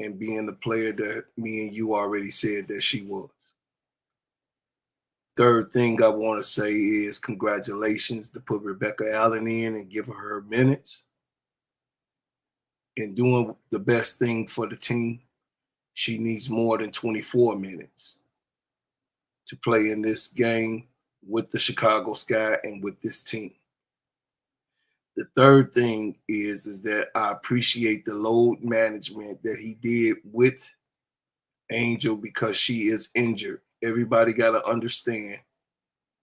and being the player that me and you already said that she was. Third thing I want to say is congratulations to put Rebecca Allen in and give her minutes and doing the best thing for the team. She needs more than 24 minutes to play in this game with the Chicago Sky and with this team. The third thing is that I appreciate the load management that he did with Angel because she is injured. Everybody got to understand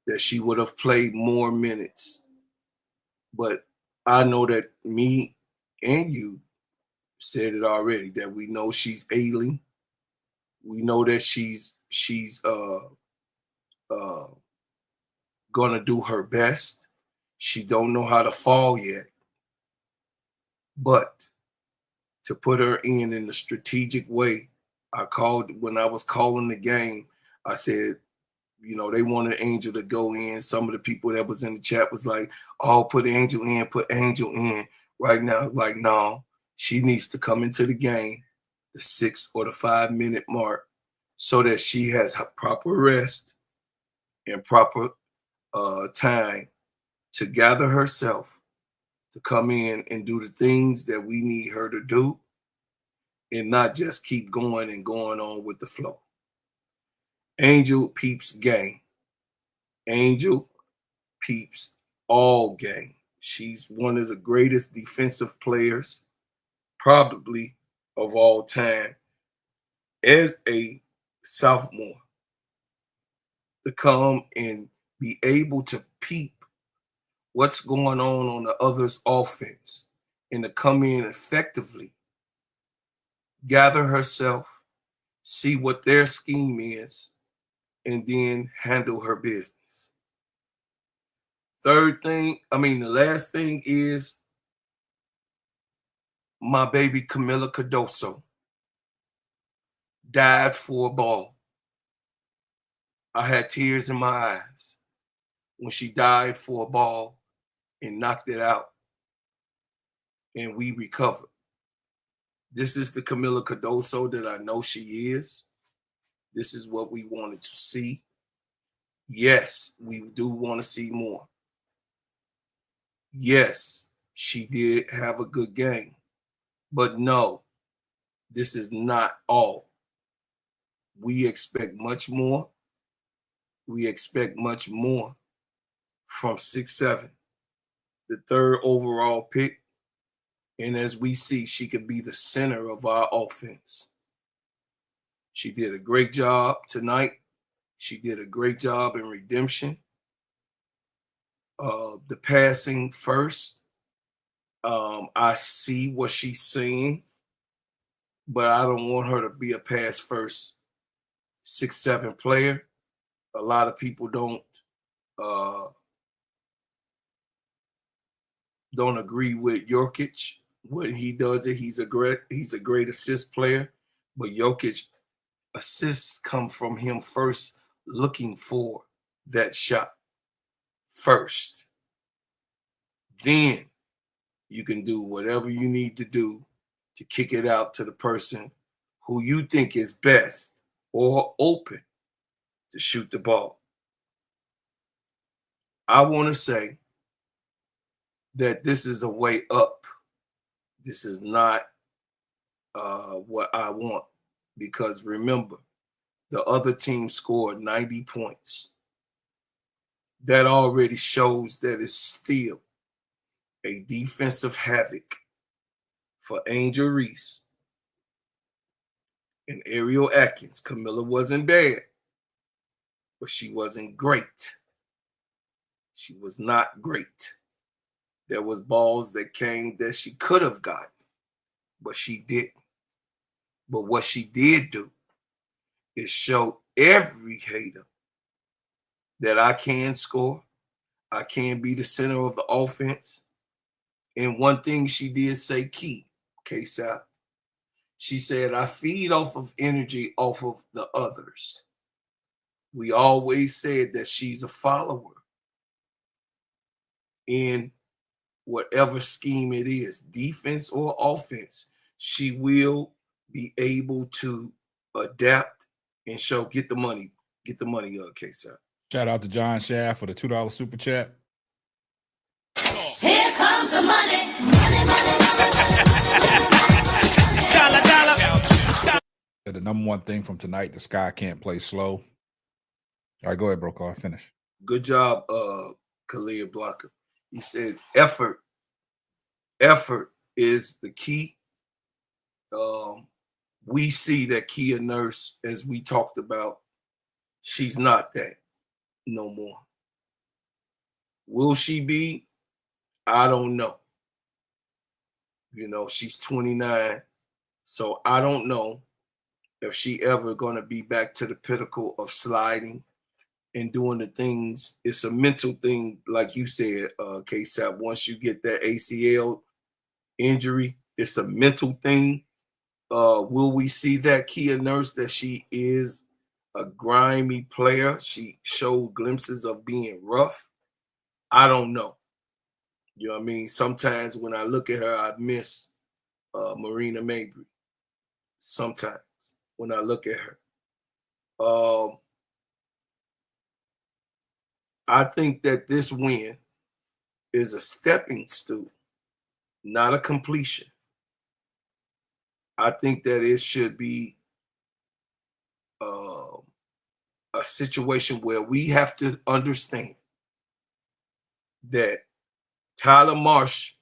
that she would have played more minutes. But I know that me and you said it already, that we know she's ailing. We know that she's gonna do her best. She don't know how to fall yet. But to put her in a strategic way, when I was calling the game, I said, they wanted Angel to go in. Some of the people that was in the chat was like, oh, put Angel in. Right now, like, no, she needs to come into the game the 6 or the 5 minute mark so that she has proper rest and proper time to gather herself to come in and do the things that we need her to do and not just keep going and going on with the flow. Angel peeps game. Angel peeps all game. She's one of the greatest defensive players probably of all time as a sophomore. To come and be able to peep what's going on the other's offense and to come in effectively, gather herself, see what their scheme is, and then handle her business. The last thing is my baby Kamilla Cardosa died for a ball. I had tears in my eyes when she died for a ball and knocked it out, and we recovered. This is the Kamilla Cardosa that I know she is. This is what we wanted to see. Yes, we do want to see more. Yes, she did have a good game. But no, this is not all. We expect much more. We expect much more from 6'7", the third overall pick. And as we see, she could be the center of our offense. She did a great job tonight. She did a great job in redemption. The passing first. I see what she's saying, but I don't want her to be a pass first 6'7" player. A lot of people don't agree with Jokic. When he does it, he's a great assist player. But Jokic assists come from him first looking for that shot first. Then you can do whatever you need to do to kick it out to the person who you think is best or open to shoot the ball. I want to say that this is a way up. This is not what I want, because remember, the other team scored 90 points. That already shows that it's still a defensive havoc for Angel Reese and Ariel Atkins. Kamilla wasn't bad, but she wasn't great. She was not great. There was balls that came that she could have gotten, but she didn't. But what she did do is show every hater that I can score. I can be the center of the offense. And one thing she did say key, K-Sal. She said, I feed off of energy off of the others. We always said that she's a follower in whatever scheme it is, defense or offense. She will be able to adapt and show. Get the money, K-Sap. Shout out to John Shaft for the $2 super chat. Here comes the money. Said the number one thing from tonight, the Sky can't play slow. All right, go ahead, Brokaw. Finish. Good job, Kamilla Blocker. He said effort. Effort is the key. We see that Kia Nurse, as we talked about, she's not that no more. Will she be? I don't know. You know, she's 29, so I don't know if she ever gonna be back to the pinnacle of sliding and doing the things. It's a mental thing, like you said, K-Sap. Once you get that ACL injury, it's a mental thing. Will we see that Kia Nurse, that she is a grimy player? She showed glimpses of being rough. I don't know. You know what I mean? Sometimes when I look at her, I miss Marina Mabry. Sometimes when I look at her. I think that this win is a stepping stool, not a completion. I think that it should be a situation where we have to understand that Tyler Marsh,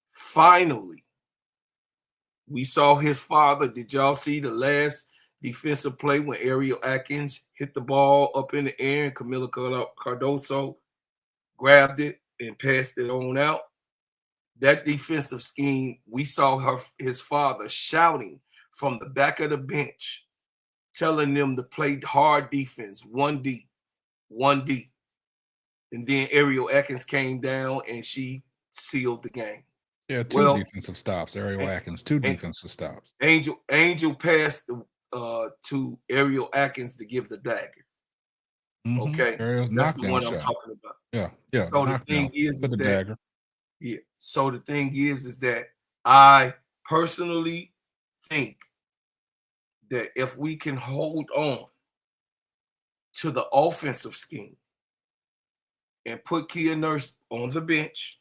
finally, we saw his father. Did y'all see the last defensive play when Ariel Atkins hit the ball up in the air and Kamilla Cardosa grabbed it and passed it on out? That defensive scheme, we saw his father shouting from the back of the bench, telling them to play hard defense, 1D, 1D. And then Ariel Atkins came down and she sealed the game. Yeah, two defensive stops. Ariel Atkins, two defensive stops. Angel passed to Ariel Atkins to give the dagger. Okay, Ariel's that's the knockdown one I'm shot. talking about. Yeah. So the knockdown thing is with the that dagger. So the thing is that I personally think that if we can hold on to the offensive scheme and put Kia Nurse on the bench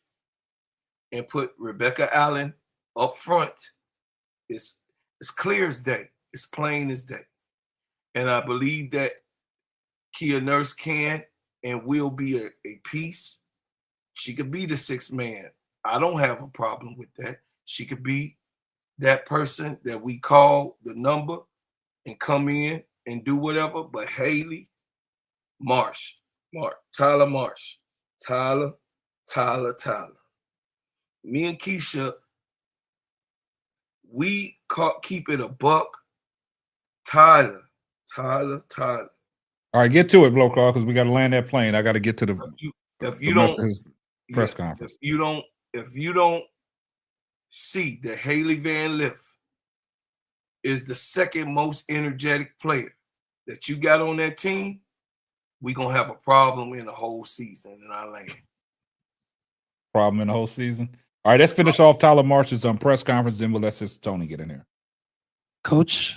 and put Rebecca Allen up front, it's clear as day. It's plain as day. And I believe that Kia Nurse can and will be a piece. She could be the sixth man. I don't have a problem with that. She could be that person that we call the number and come in and do whatever. But Haley Tyler Marsh. Tyler. Me and Keisha, we keep it a buck. Tyler. All right, get to it, Blokaw, because we got to land that plane. I got to get to the rest of his press conference. If you don't see that Haley Van Lith is the second most energetic player that you got on that team, we're gonna have a problem in the whole season in our lane. Problem in the whole season. All right, let's finish off Tyler Marsh's press conference, then we'll let Sister Tony get in here. Coach,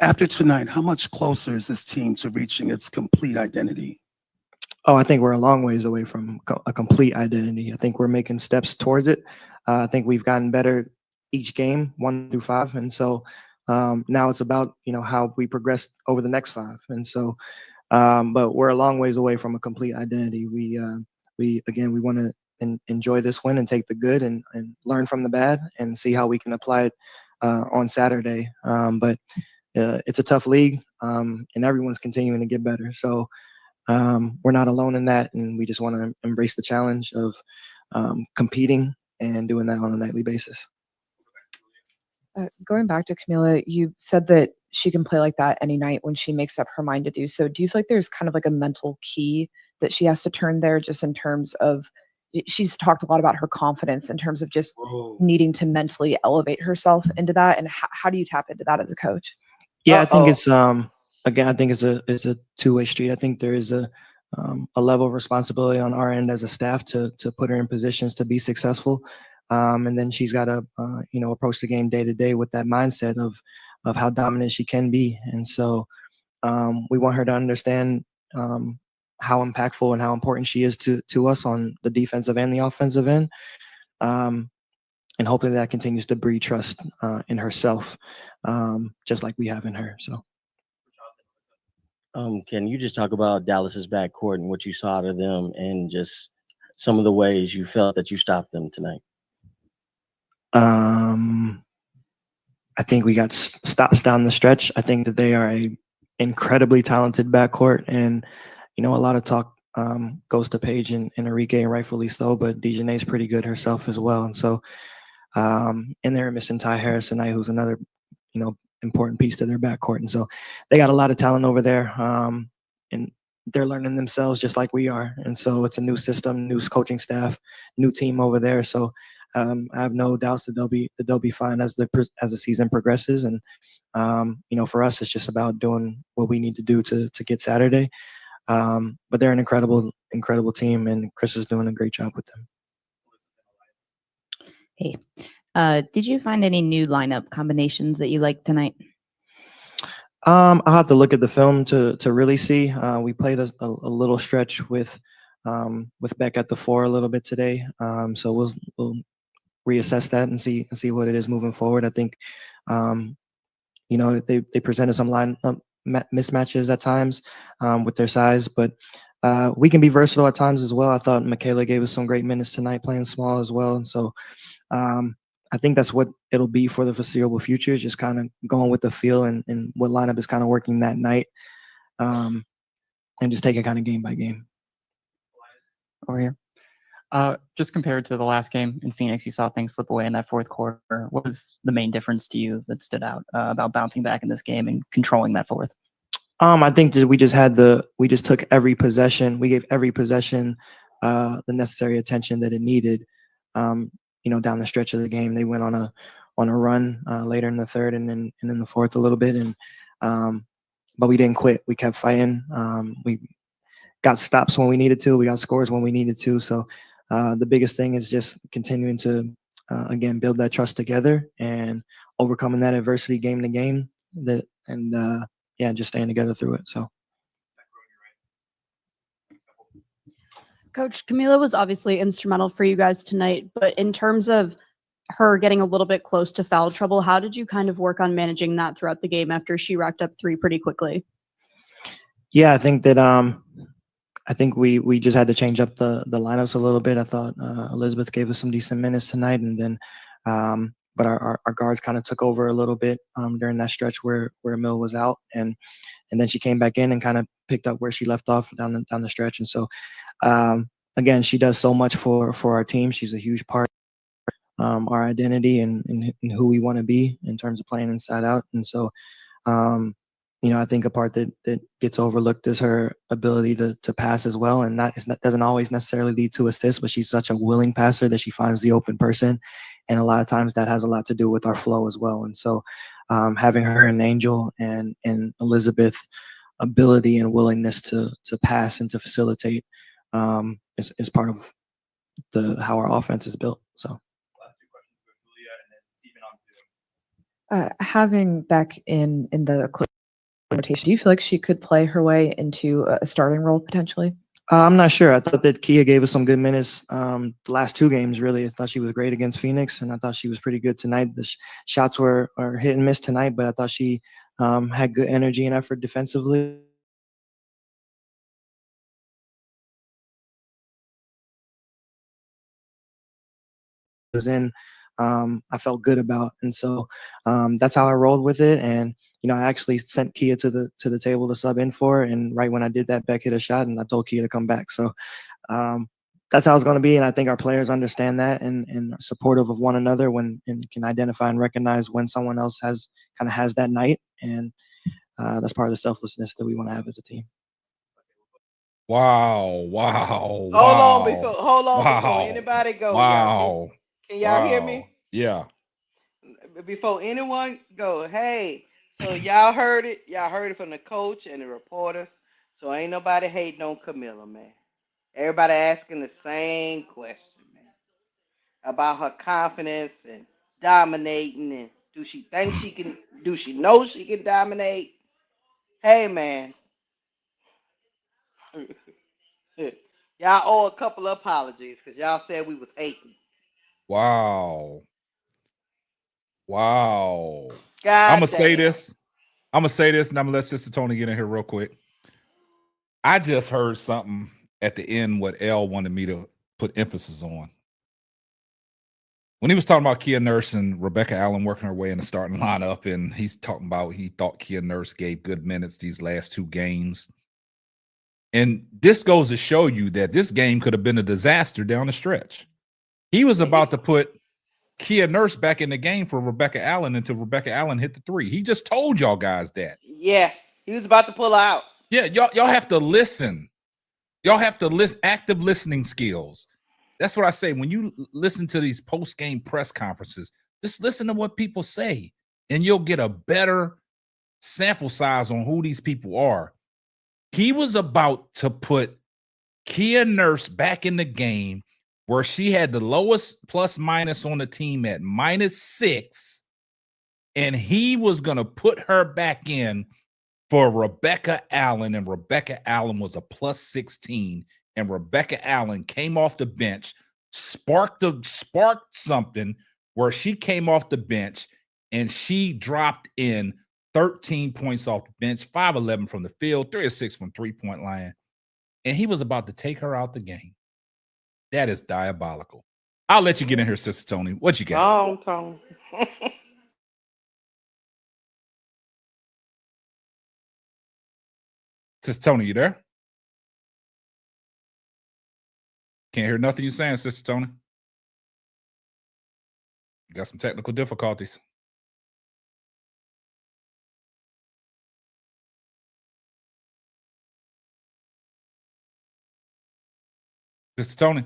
after tonight, how much closer is this team to reaching its complete identity? Oh, I think we're a long ways away from a complete identity. I think we're making steps towards it. I think we've gotten better each game, 1 through 5, and so now it's about how we progress over the next 5. And so, but we're a long ways away from a complete identity. We want to enjoy this win and take the good and learn from the bad and see how we can apply it on Saturday. But it's a tough league, and everyone's continuing to get better. So we're not alone in that, and we just want to embrace the challenge of competing and doing that on a nightly basis. Going back to Kamilla, you said that she can play like that any night when she makes up her mind to do so. Do you feel like there's kind of like a mental key that she has to turn there, just in terms of, she's talked a lot about her confidence in terms of just needing to mentally elevate herself into that, and how do you tap into that as a coach? Yeah, I think it's again, I think it's a two-way street. I think there is a level of responsibility on our end as a staff to put her in positions to be successful. And then she's got to, approach the game day to day with that mindset of how dominant she can be. And so we want her to understand how impactful and how important she is to us on the defensive and the offensive end. And hopefully that continues to breed trust in herself, just like we have in her. So. Can you just talk about Dallas's backcourt and what you saw out of them and just some of the ways you felt that you stopped them tonight? I think we got stops down the stretch. I think that they are a incredibly talented backcourt, and a lot of talk goes to Paige and Enrique, and rightfully so. But Dejanay's pretty good herself as well, and so and they're missing Ty Harris tonight, who's another important piece to their backcourt, and so they got a lot of talent over there, and they're learning themselves just like we are, and so it's a new system, new coaching staff, new team over there. So I have no doubts that they'll be fine as the season progresses. And for us, it's just about doing what we need to do to get Saturday. But they're an incredible team, and Chris is doing a great job with them. Hey, did you find any new lineup combinations that you liked tonight? I'll have to look at the film to really see. We played a little stretch with Beck at the 4 a little bit today, so we'll reassess that and see what it is moving forward. I think they presented some line mismatches at times with their size, but we can be versatile at times as well. I thought Michaela gave us some great minutes tonight playing small as well, and so I think that's what it'll be for the foreseeable future, is just kind of going with the feel and what lineup is kind of working that night, and just taking kind of game by game. Over here. Just compared to the last game in Phoenix, you saw things slip away in that fourth quarter. What was the main difference to you that stood out about bouncing back in this game and controlling that fourth? I think that we just took every possession. We gave every possession the necessary attention that it needed. Down the stretch of the game, they went on a run later in the third and then in the fourth a little bit, and but we didn't quit. We kept fighting. We got stops when we needed to. We got scores when we needed to. So the biggest thing is just continuing to again build that trust together and overcoming that adversity game to game. Just staying together through it. So. Coach, Kamilla was obviously instrumental for you guys tonight, but in terms of her getting a little bit close to foul trouble, how did you kind of work on managing that throughout the game after she racked up 3 pretty quickly? Yeah, I think that we just had to change up the lineups a little bit. I thought Elizabeth gave us some decent minutes tonight, and then but our guards kind of took over a little bit during that stretch where Mill was out, and then she came back in and kind of picked up where she left off down the stretch. And so again, she does so much for our team. She's a huge part of our identity and who we want to be in terms of playing inside out. And so I think a part that gets overlooked is her ability to pass as well, and that doesn't always necessarily lead to assists, but she's such a willing passer that she finds the open person, and a lot of times that has a lot to do with our flow as well. And so having her and Angel and Elizabeth ability and willingness to pass and to facilitate is part of how our offense is built. So. Having Beck in the rotation, do you feel like she could play her way into a starting role potentially? I'm not sure. I thought that Kia gave us some good minutes the last 2 games, really. I thought she was great against Phoenix, and I thought she was pretty good tonight. The shots were hit and miss tonight, but I thought she had good energy and effort defensively. Was in, I felt good about, and so that's how I rolled with it. And I actually sent Kia to the table to sub in for, and right when I did that, Beck hit a shot, and I told Kia to come back. So that's how it's going to be, and I think our players understand that and are supportive of one another and can identify and recognize when someone else has that night, and that's part of the selflessness that we want to have as a team. Wow! Hold on before anybody go. Wow! Can y'all hear me? Yeah. Before anyone go, hey, so y'all heard it. Y'all heard it from the coach and the reporters. So ain't nobody hating on Kamilla, man. Everybody asking the same question, man, about her confidence and dominating and Do she think she can? Do she know she can dominate? Hey, man. Y'all owe a couple of apologies because y'all said we was hating. Wow. Wow. I'm God gonna say damn. this. I'm gonna say this, and I'm gonna let Sister Tony get in here real quick. I just heard something at the end what L wanted me to put emphasis on. When he was talking about Kia Nurse and Rebecca Allen working her way in the starting lineup, and he's talking about he thought Kia Nurse gave good minutes these last 2 games. And this goes to show you that this game could have been a disaster down the stretch. He was about to put Kia Nurse back in the game for Rebecca Allen until Rebecca Allen hit the 3. He just told y'all guys that. Yeah, he was about to pull her out. Yeah, y'all have to listen. Y'all have to listen, active listening skills. That's what I say. When you listen to these post-game press conferences, just listen to what people say, and you'll get a better sample size on who these people are. He was about to put Kia Nurse back in the game where she had the lowest plus minus on the team at -6, and he was going to put her back in for Rebecca Allen, and Rebecca Allen was a +16, and Rebecca Allen came off the bench, sparked something where she came off the bench and she dropped in 13 points off the bench, 5-11 from the field, 3 of 6 from three-point line, and he was about to take her out the game. That is diabolical. I'll let you get in here, Sister Tony. What you got? Oh, Tony. Sister Tony, you there? Can't hear nothing you're saying, Sister Tony. Got some technical difficulties. Sister Tony.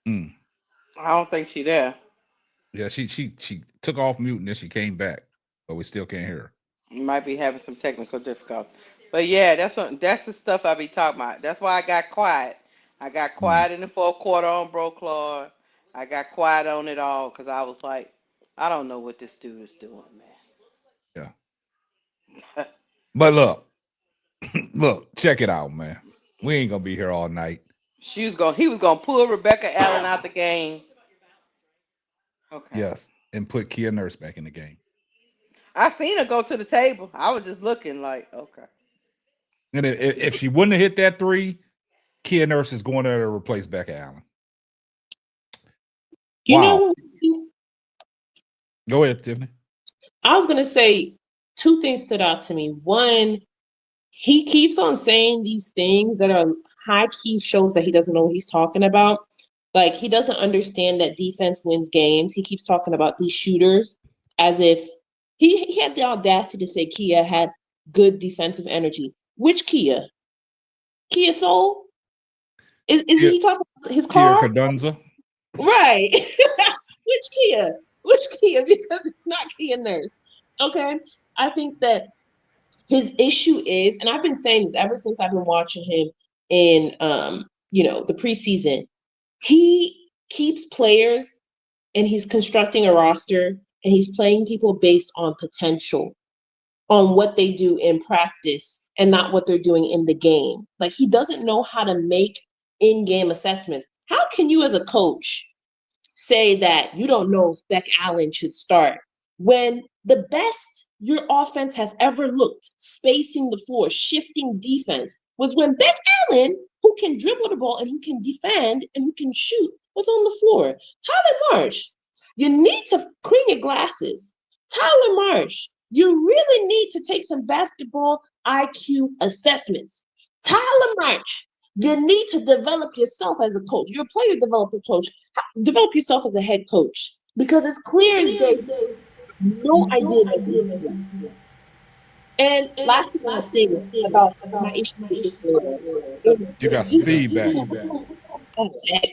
I don't think she there. Yeah, she took off mute and then she came back, but we still can't hear her. You might be having some technical difficulty. But yeah, that's the stuff I be talking about. That's why I got quiet. I got quiet in the 4th quarter on Broclaw. I got quiet on it all because I was like, I don't know what this dude is doing, man. Yeah. But look, check it out, man. We ain't gonna be here all night. He was gonna pull Rebecca Allen out the game. Okay. Yes, and put Kia Nurse back in the game. I seen her go to the table. I was just looking like, okay. And if she wouldn't have hit that 3, Kia Nurse is going there to replace Becca Allen. You Wow. know, Go ahead, Tiffany. I was gonna say 2 things stood out to me. One, he keeps on saying these things that are high key shows that he doesn't know what he's talking about. Like he doesn't understand that defense wins games. He keeps talking about these shooters as if he had the audacity to say Kia had good defensive energy. Which Kia? Kia Soul? Is he talking about his Kia car? Cardosa. Right. Which Kia? Which Kia? Because it's not Kia Nurse. Okay. I think that his issue is, and I've been saying this ever since I've been watching him in the preseason, he keeps players and he's constructing a roster and he's playing people based on potential, on what they do in practice and not what they're doing in the game. Like he doesn't know how to make in-game assessments. How can you as a coach say that you don't know if Beck Allen should start when the best your offense has ever looked, spacing the floor, shifting defense, was when Beck Allen, who can dribble the ball and who can defend and who can shoot, was on the floor. Tyler Marsh, you need to clean your glasses. Tyler Marsh, you really need to take some basketball IQ assessments. Tyler Marsh, you need to develop yourself as a coach. You're a player developer coach. Develop yourself as a head coach. Because it's clear as day, no idea what he's doing. And last thing I'll say about my issue with this man is You got some feedback. heck.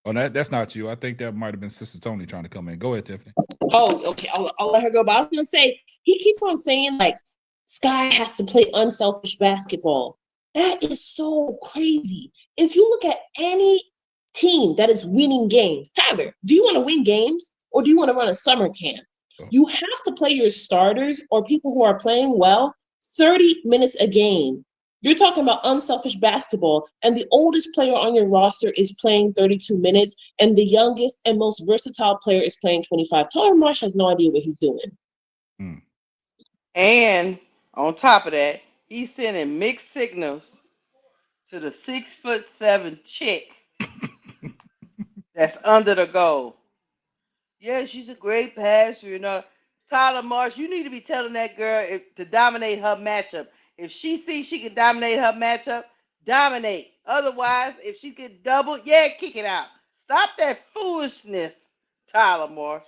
Oh, that's not you. I think that might have been Sister Tony trying to come in. Go ahead, Tiffany. Oh, okay. I'll let her go. But I was gonna say he keeps on saying like Sky has to play unselfish basketball. That is so crazy. If you look at any team that is winning games. Tyler, do you want to win games or do you want to run a summer camp? You have to play your starters or people who are playing well 30 minutes a game. You're talking about unselfish basketball, and the oldest player on your roster is playing 32 minutes, and the youngest and most versatile player is playing 25. Tyler Marsh has no idea what he's doing. And on top of that, he's sending mixed signals to the 6'7" chick that's under the goal. Yeah, she's a great passer. You know, Tyler Marsh, you need to be telling that girl to dominate her matchup. If she sees she can dominate her matchup, dominate. Otherwise, if she get double, yeah, kick it out. Stop that foolishness, Tyler Marsh,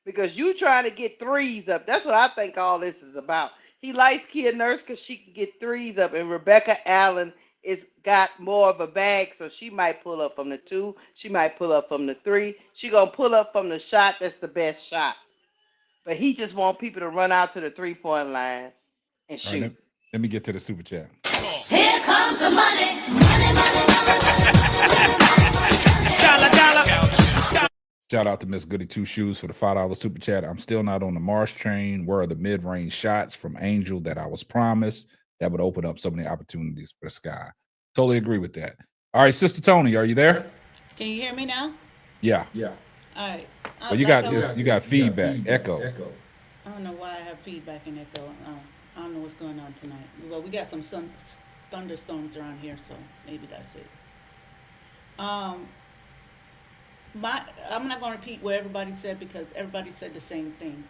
because you trying to get threes up. That's what I think all this is about. He likes Kia Nurse because she can get threes up, and Rebecca Allen is got more of a bag, so she might pull up from the 2. She might pull up from the 3. She gonna pull up from the shot that's the best shot. But he just want people to run out to the 3-point line and All right, shoot. let me get to the super chat. Here comes the money. Shout out to Miss Goody Two Shoes for the $5 super chat. I'm still not on the Marsh train. Where are the mid-range shots from Angel that I was promised that would open up so many opportunities for the Sky? Totally agree with that. All right, Sister Tony, are you there? Can you hear me now? Yeah. All right. Well, you got feedback, echo. I don't know why I have feedback and echo. I don't know what's going on tonight. Well, we got some thunderstorms around here, so maybe that's it. I'm not going to repeat what everybody said because everybody said the same thing.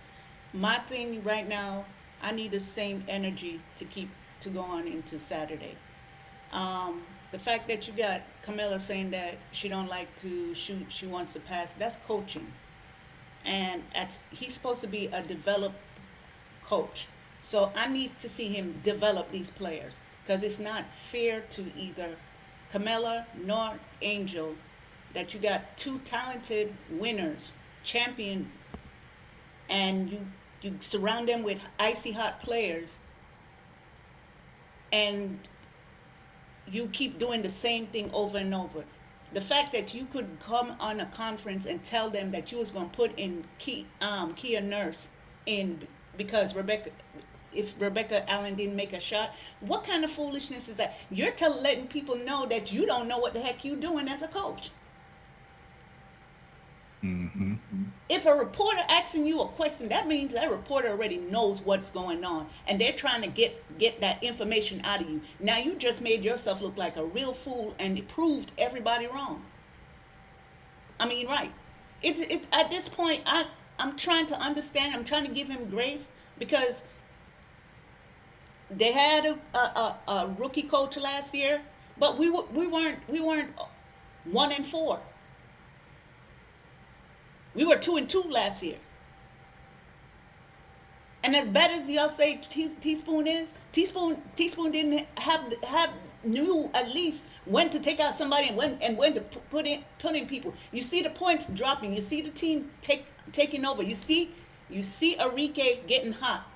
My thing right now, I need the same energy to go on into Saturday. The fact that you got Kamilla saying that she don't like to shoot, she wants to pass, that's coaching. And he's supposed to be a developed coach. So I need to see him develop these players because it's not fair to either Kamilla nor Angel that you got 2 talented winners, champion, and you surround them with icy hot players and you keep doing the same thing over and over. The fact that you could come on a conference and tell them that you was going to put in Kia Nurse in because if Rebecca Allen didn't make a shot, what kind of foolishness is that? You're letting people know that you don't know what the heck you're doing as a coach. Mm-hmm. If a reporter asking you a question, that means that reporter already knows what's going on, and they're trying to get that information out of you. Now you just made yourself look like a real fool, and it proved everybody wrong. I mean, right? It's at this point, I'm trying to understand. I'm trying to give him grace because they had a rookie coach last year, but we weren't 1-4. We were 2-2 last year. And as bad as y'all say Teaspoon is, Teaspoon didn't knew at least when to take out somebody and when to put in people. You see the points dropping. You see the team taking over. You see Enrique getting hot,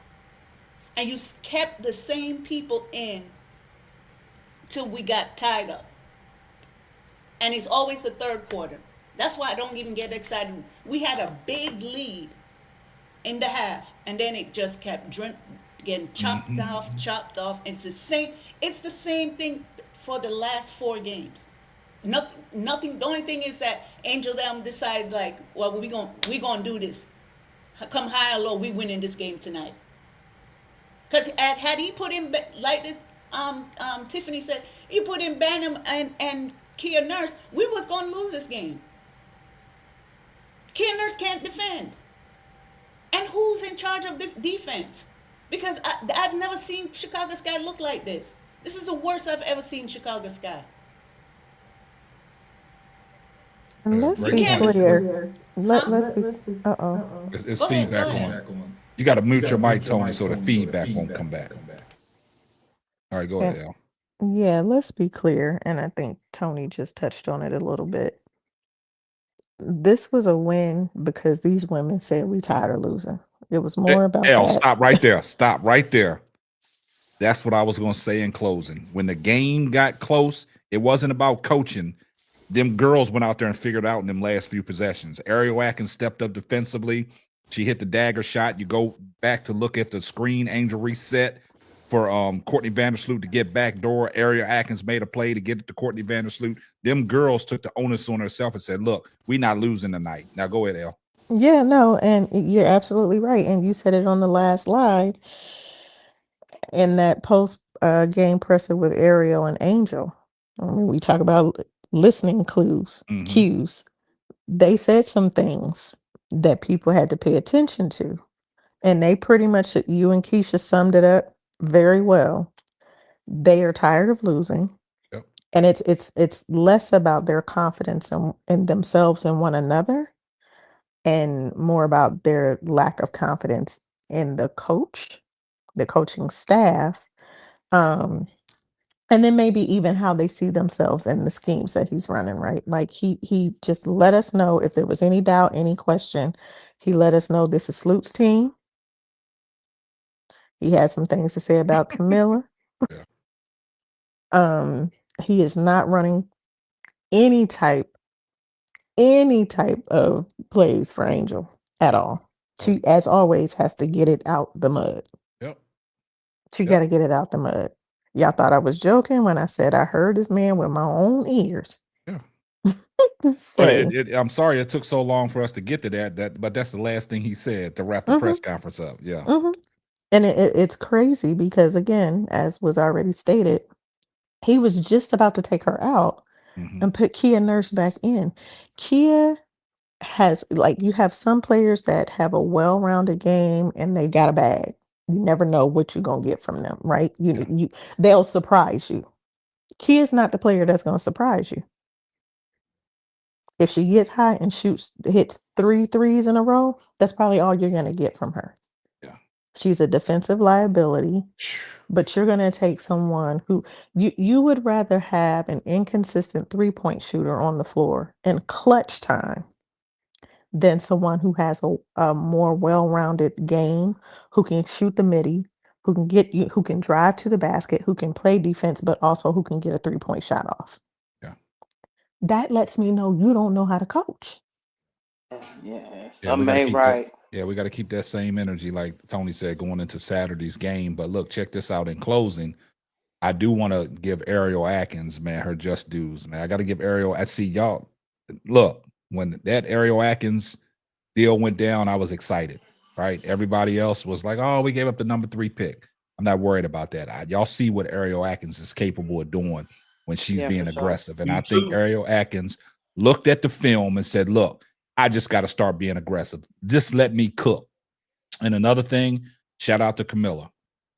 and you kept the same people in till we got tied up. And it's always the third quarter. That's why I don't even get excited. We had a big lead in the half, and then it just kept getting chopped off. And it's the same thing for the last 4 games. Nothing. The only thing is that Angel them decided like, well, we gonna do this. Come high or low, we winning this game tonight. Because had he put in like Tiffany said, he put in Banham and Kia Nurse, we was gonna lose this game. Kia Nurse can't defend. And who's in charge of the defense? Because I've never seen Chicago Sky look like this. This is the worst I've ever seen Chicago Sky. And let's be clear. Let's be. It's feedback on. You got to mute your mic, Tony, so the feedback won't come back. All right, go ahead, Al. Yeah, let's be clear. And I think Tony just touched on it a little bit. This was a win because these women said we tired of losing. It was more about Al, that. stop right there. Stop right there. That's what I was going to say in closing. When the game got close, it wasn't about coaching. them girls went out there and figured out in them last few possessions. Ariel Atkins stepped up defensively. She hit the dagger shot. You go back to look at the screen. Angel reset for Courtney Vandersloot to get back door. Ariel Atkins made a play to get it to Courtney Vandersloot. Them girls took the onus on herself and said, look, we not losing tonight. Now go ahead, El. Yeah, no, and you're absolutely right. And you said it on the last slide in that post game presser with Ariel and Angel. I mean, we talk about listening cues. They said some things that people had to pay attention to. And they pretty much, you and Keisha summed it up very well. They are tired of losing. Yep. And it's less about their confidence in themselves and one another, and more about their lack of confidence in the coach, the coaching staff, and then maybe even how they see themselves in the schemes that he's running, right? Like he just let us know if there was any doubt, any question. He let us know this is Sloot's team. He had some things to say about Kamilla. He is not running any type of plays for Angel at all. She, as always, has to get it out the mud. Yep. She got to get it out the mud. Y'all thought I was joking when I said I heard this man with my own ears. Yeah. Say, I'm sorry it took so long for us to get to that, but that's the last thing he said to wrap the press conference up. Yeah. and it's crazy because, again, as was already stated, he was just about to take her out and put Kia Nurse back in. Kia has, like, you have some players that have a well-rounded game and they got a bag. You never know what you're gonna get from them, right? They'll surprise you. Kia's not the player that's gonna surprise you. If she gets high and hits 3 threes in a row, that's probably all you're gonna get from her. Yeah. She's a defensive liability, but you're gonna take someone who you would rather have an inconsistent 3-point shooter on the floor in clutch time than someone who has a more well-rounded game, who can shoot the midi, who can drive to the basket, who can play defense, but also who can get a 3-point shot off. Yeah. That lets me know you don't know how to coach. Yeah, Yeah, we something got to ain't keep right. that. Yeah, we got to keep that same energy, like Tony said, going into Saturday's game. But look, check this out. In closing, I do want to give Ariel Atkins, man, her just dues, man. I got to give Ariel. I see y'all. Look, when that Ariel Atkins deal went down, I was excited. Right? Everybody else was like, "Oh, we gave up the number 3 pick." I'm not worried about that. Y'all see what Ariel Atkins is capable of doing when she's Yeah, being for sure. aggressive, and Me I think too. Ariel Atkins looked at the film and said, "Look, I just got to start being aggressive. Just let me cook." And another thing, shout out to Kamilla.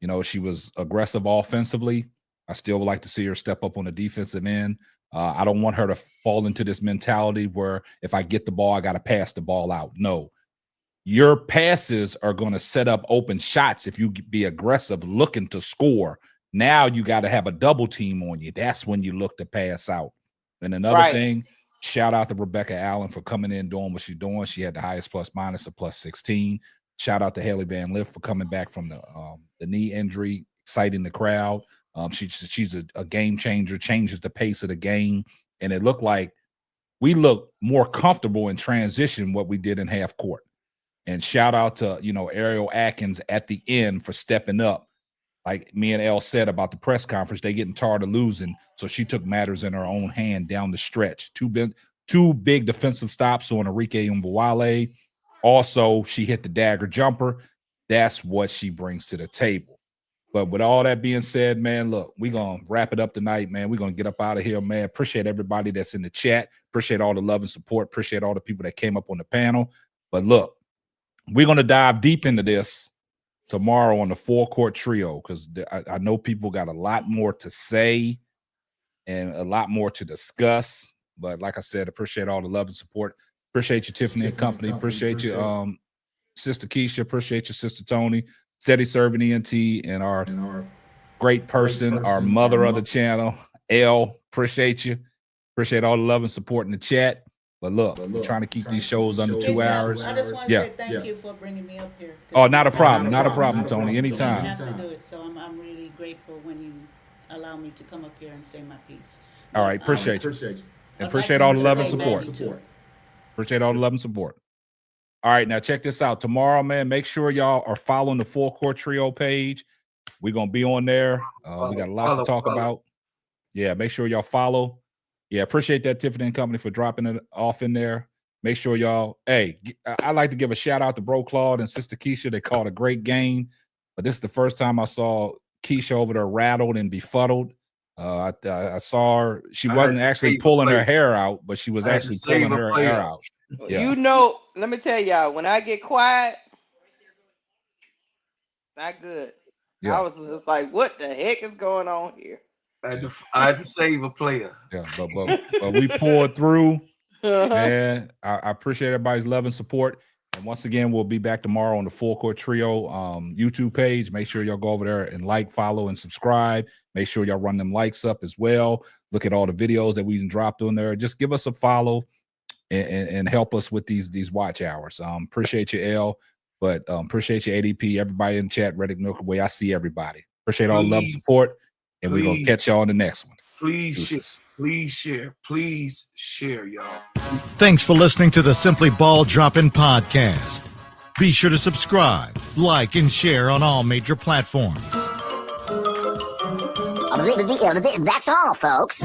You know, she was aggressive offensively. I still would like to see her step up on the defensive end. I don't want her to fall into this mentality where if I get the ball, I got to pass the ball out. No, your passes are going to set up open shots if you be aggressive looking to score. Now you got to have a double team on you. That's when you look to pass out. And another Right. thing, shout out to Rebecca Allen for coming in, doing what she's doing. She had the highest plus minus of plus 16. Shout out to Haley Van Lift for coming back from the knee injury, exciting the crowd. She's a game changer, changes the pace of the game. And it looked like we looked more comfortable in transition what we did in half court. And shout out to, Ariel Atkins at the end for stepping up. Like me and Elle said about the press conference, they getting tired of losing. So she took matters in her own hand down the stretch. Two big defensive stops on Enrique Mbawale. Also, she hit the dagger jumper. That's what she brings to the table. But with all that being said, man, look, we're going to wrap it up tonight, man. We're going to get up out of here, man. Appreciate everybody that's in the chat. Appreciate all the love and support. Appreciate all the people that came up on the panel. But look, we're going to dive deep into this tomorrow on the 4-court trio because I know people got a lot more to say and a lot more to discuss. But like I said, appreciate all the love and support. Appreciate you, Tiffany and Company. Appreciate you, Sister Keisha. Appreciate you, Sister Tony. Steady serving ENT and our great person, our mother of the channel, Elle. Appreciate you. Appreciate all the love and support in the chat. But look, we're trying to keep these shows under 2 hours. I just want to say thank you for bringing me up here. Oh, not a problem. Not a problem, Tony. Anytime. I have to do it, so I'm really grateful when you allow me to come up here and say my piece. All right. Appreciate you. And appreciate all the love and support. Appreciate all the love and support. All right, now check this out. Tomorrow, man, make sure y'all are following the Full Court Trio page. We're going to be on there. We got a lot to talk about. Yeah, make sure y'all follow. Yeah, appreciate that, Tiffany and Company, for dropping it off in there. Make sure y'all, hey, I like to give a shout out to Bro Claude and Sister Keisha. They called a great game, but this is the first time I saw Keisha over there rattled and befuddled. I saw her. She wasn't actually pulling her hair out, but she was actually pulling her hair out. Yeah. You know, let me tell y'all, when I get quiet, not good. Yeah. I was just like, what the heck is going on here? I had to save a player. Yeah, but we poured through. Man, I appreciate everybody's love and support. And once again, we'll be back tomorrow on the Full Court Trio YouTube page. Make sure y'all go over there and like, follow, and subscribe. Make sure y'all run them likes up as well. Look at all the videos that we dropped on there. Just give us a follow and help us with these watch hours. Appreciate you, L. But appreciate you, ADP, everybody in the chat, Reddick Milky Way. I see everybody. Appreciate all the love and support. And we're going to catch y'all on the next one. Please share, y'all. Thanks for listening to the Simply Ball Droppin' podcast. Be sure to subscribe, like, and share on all major platforms. That's all, folks.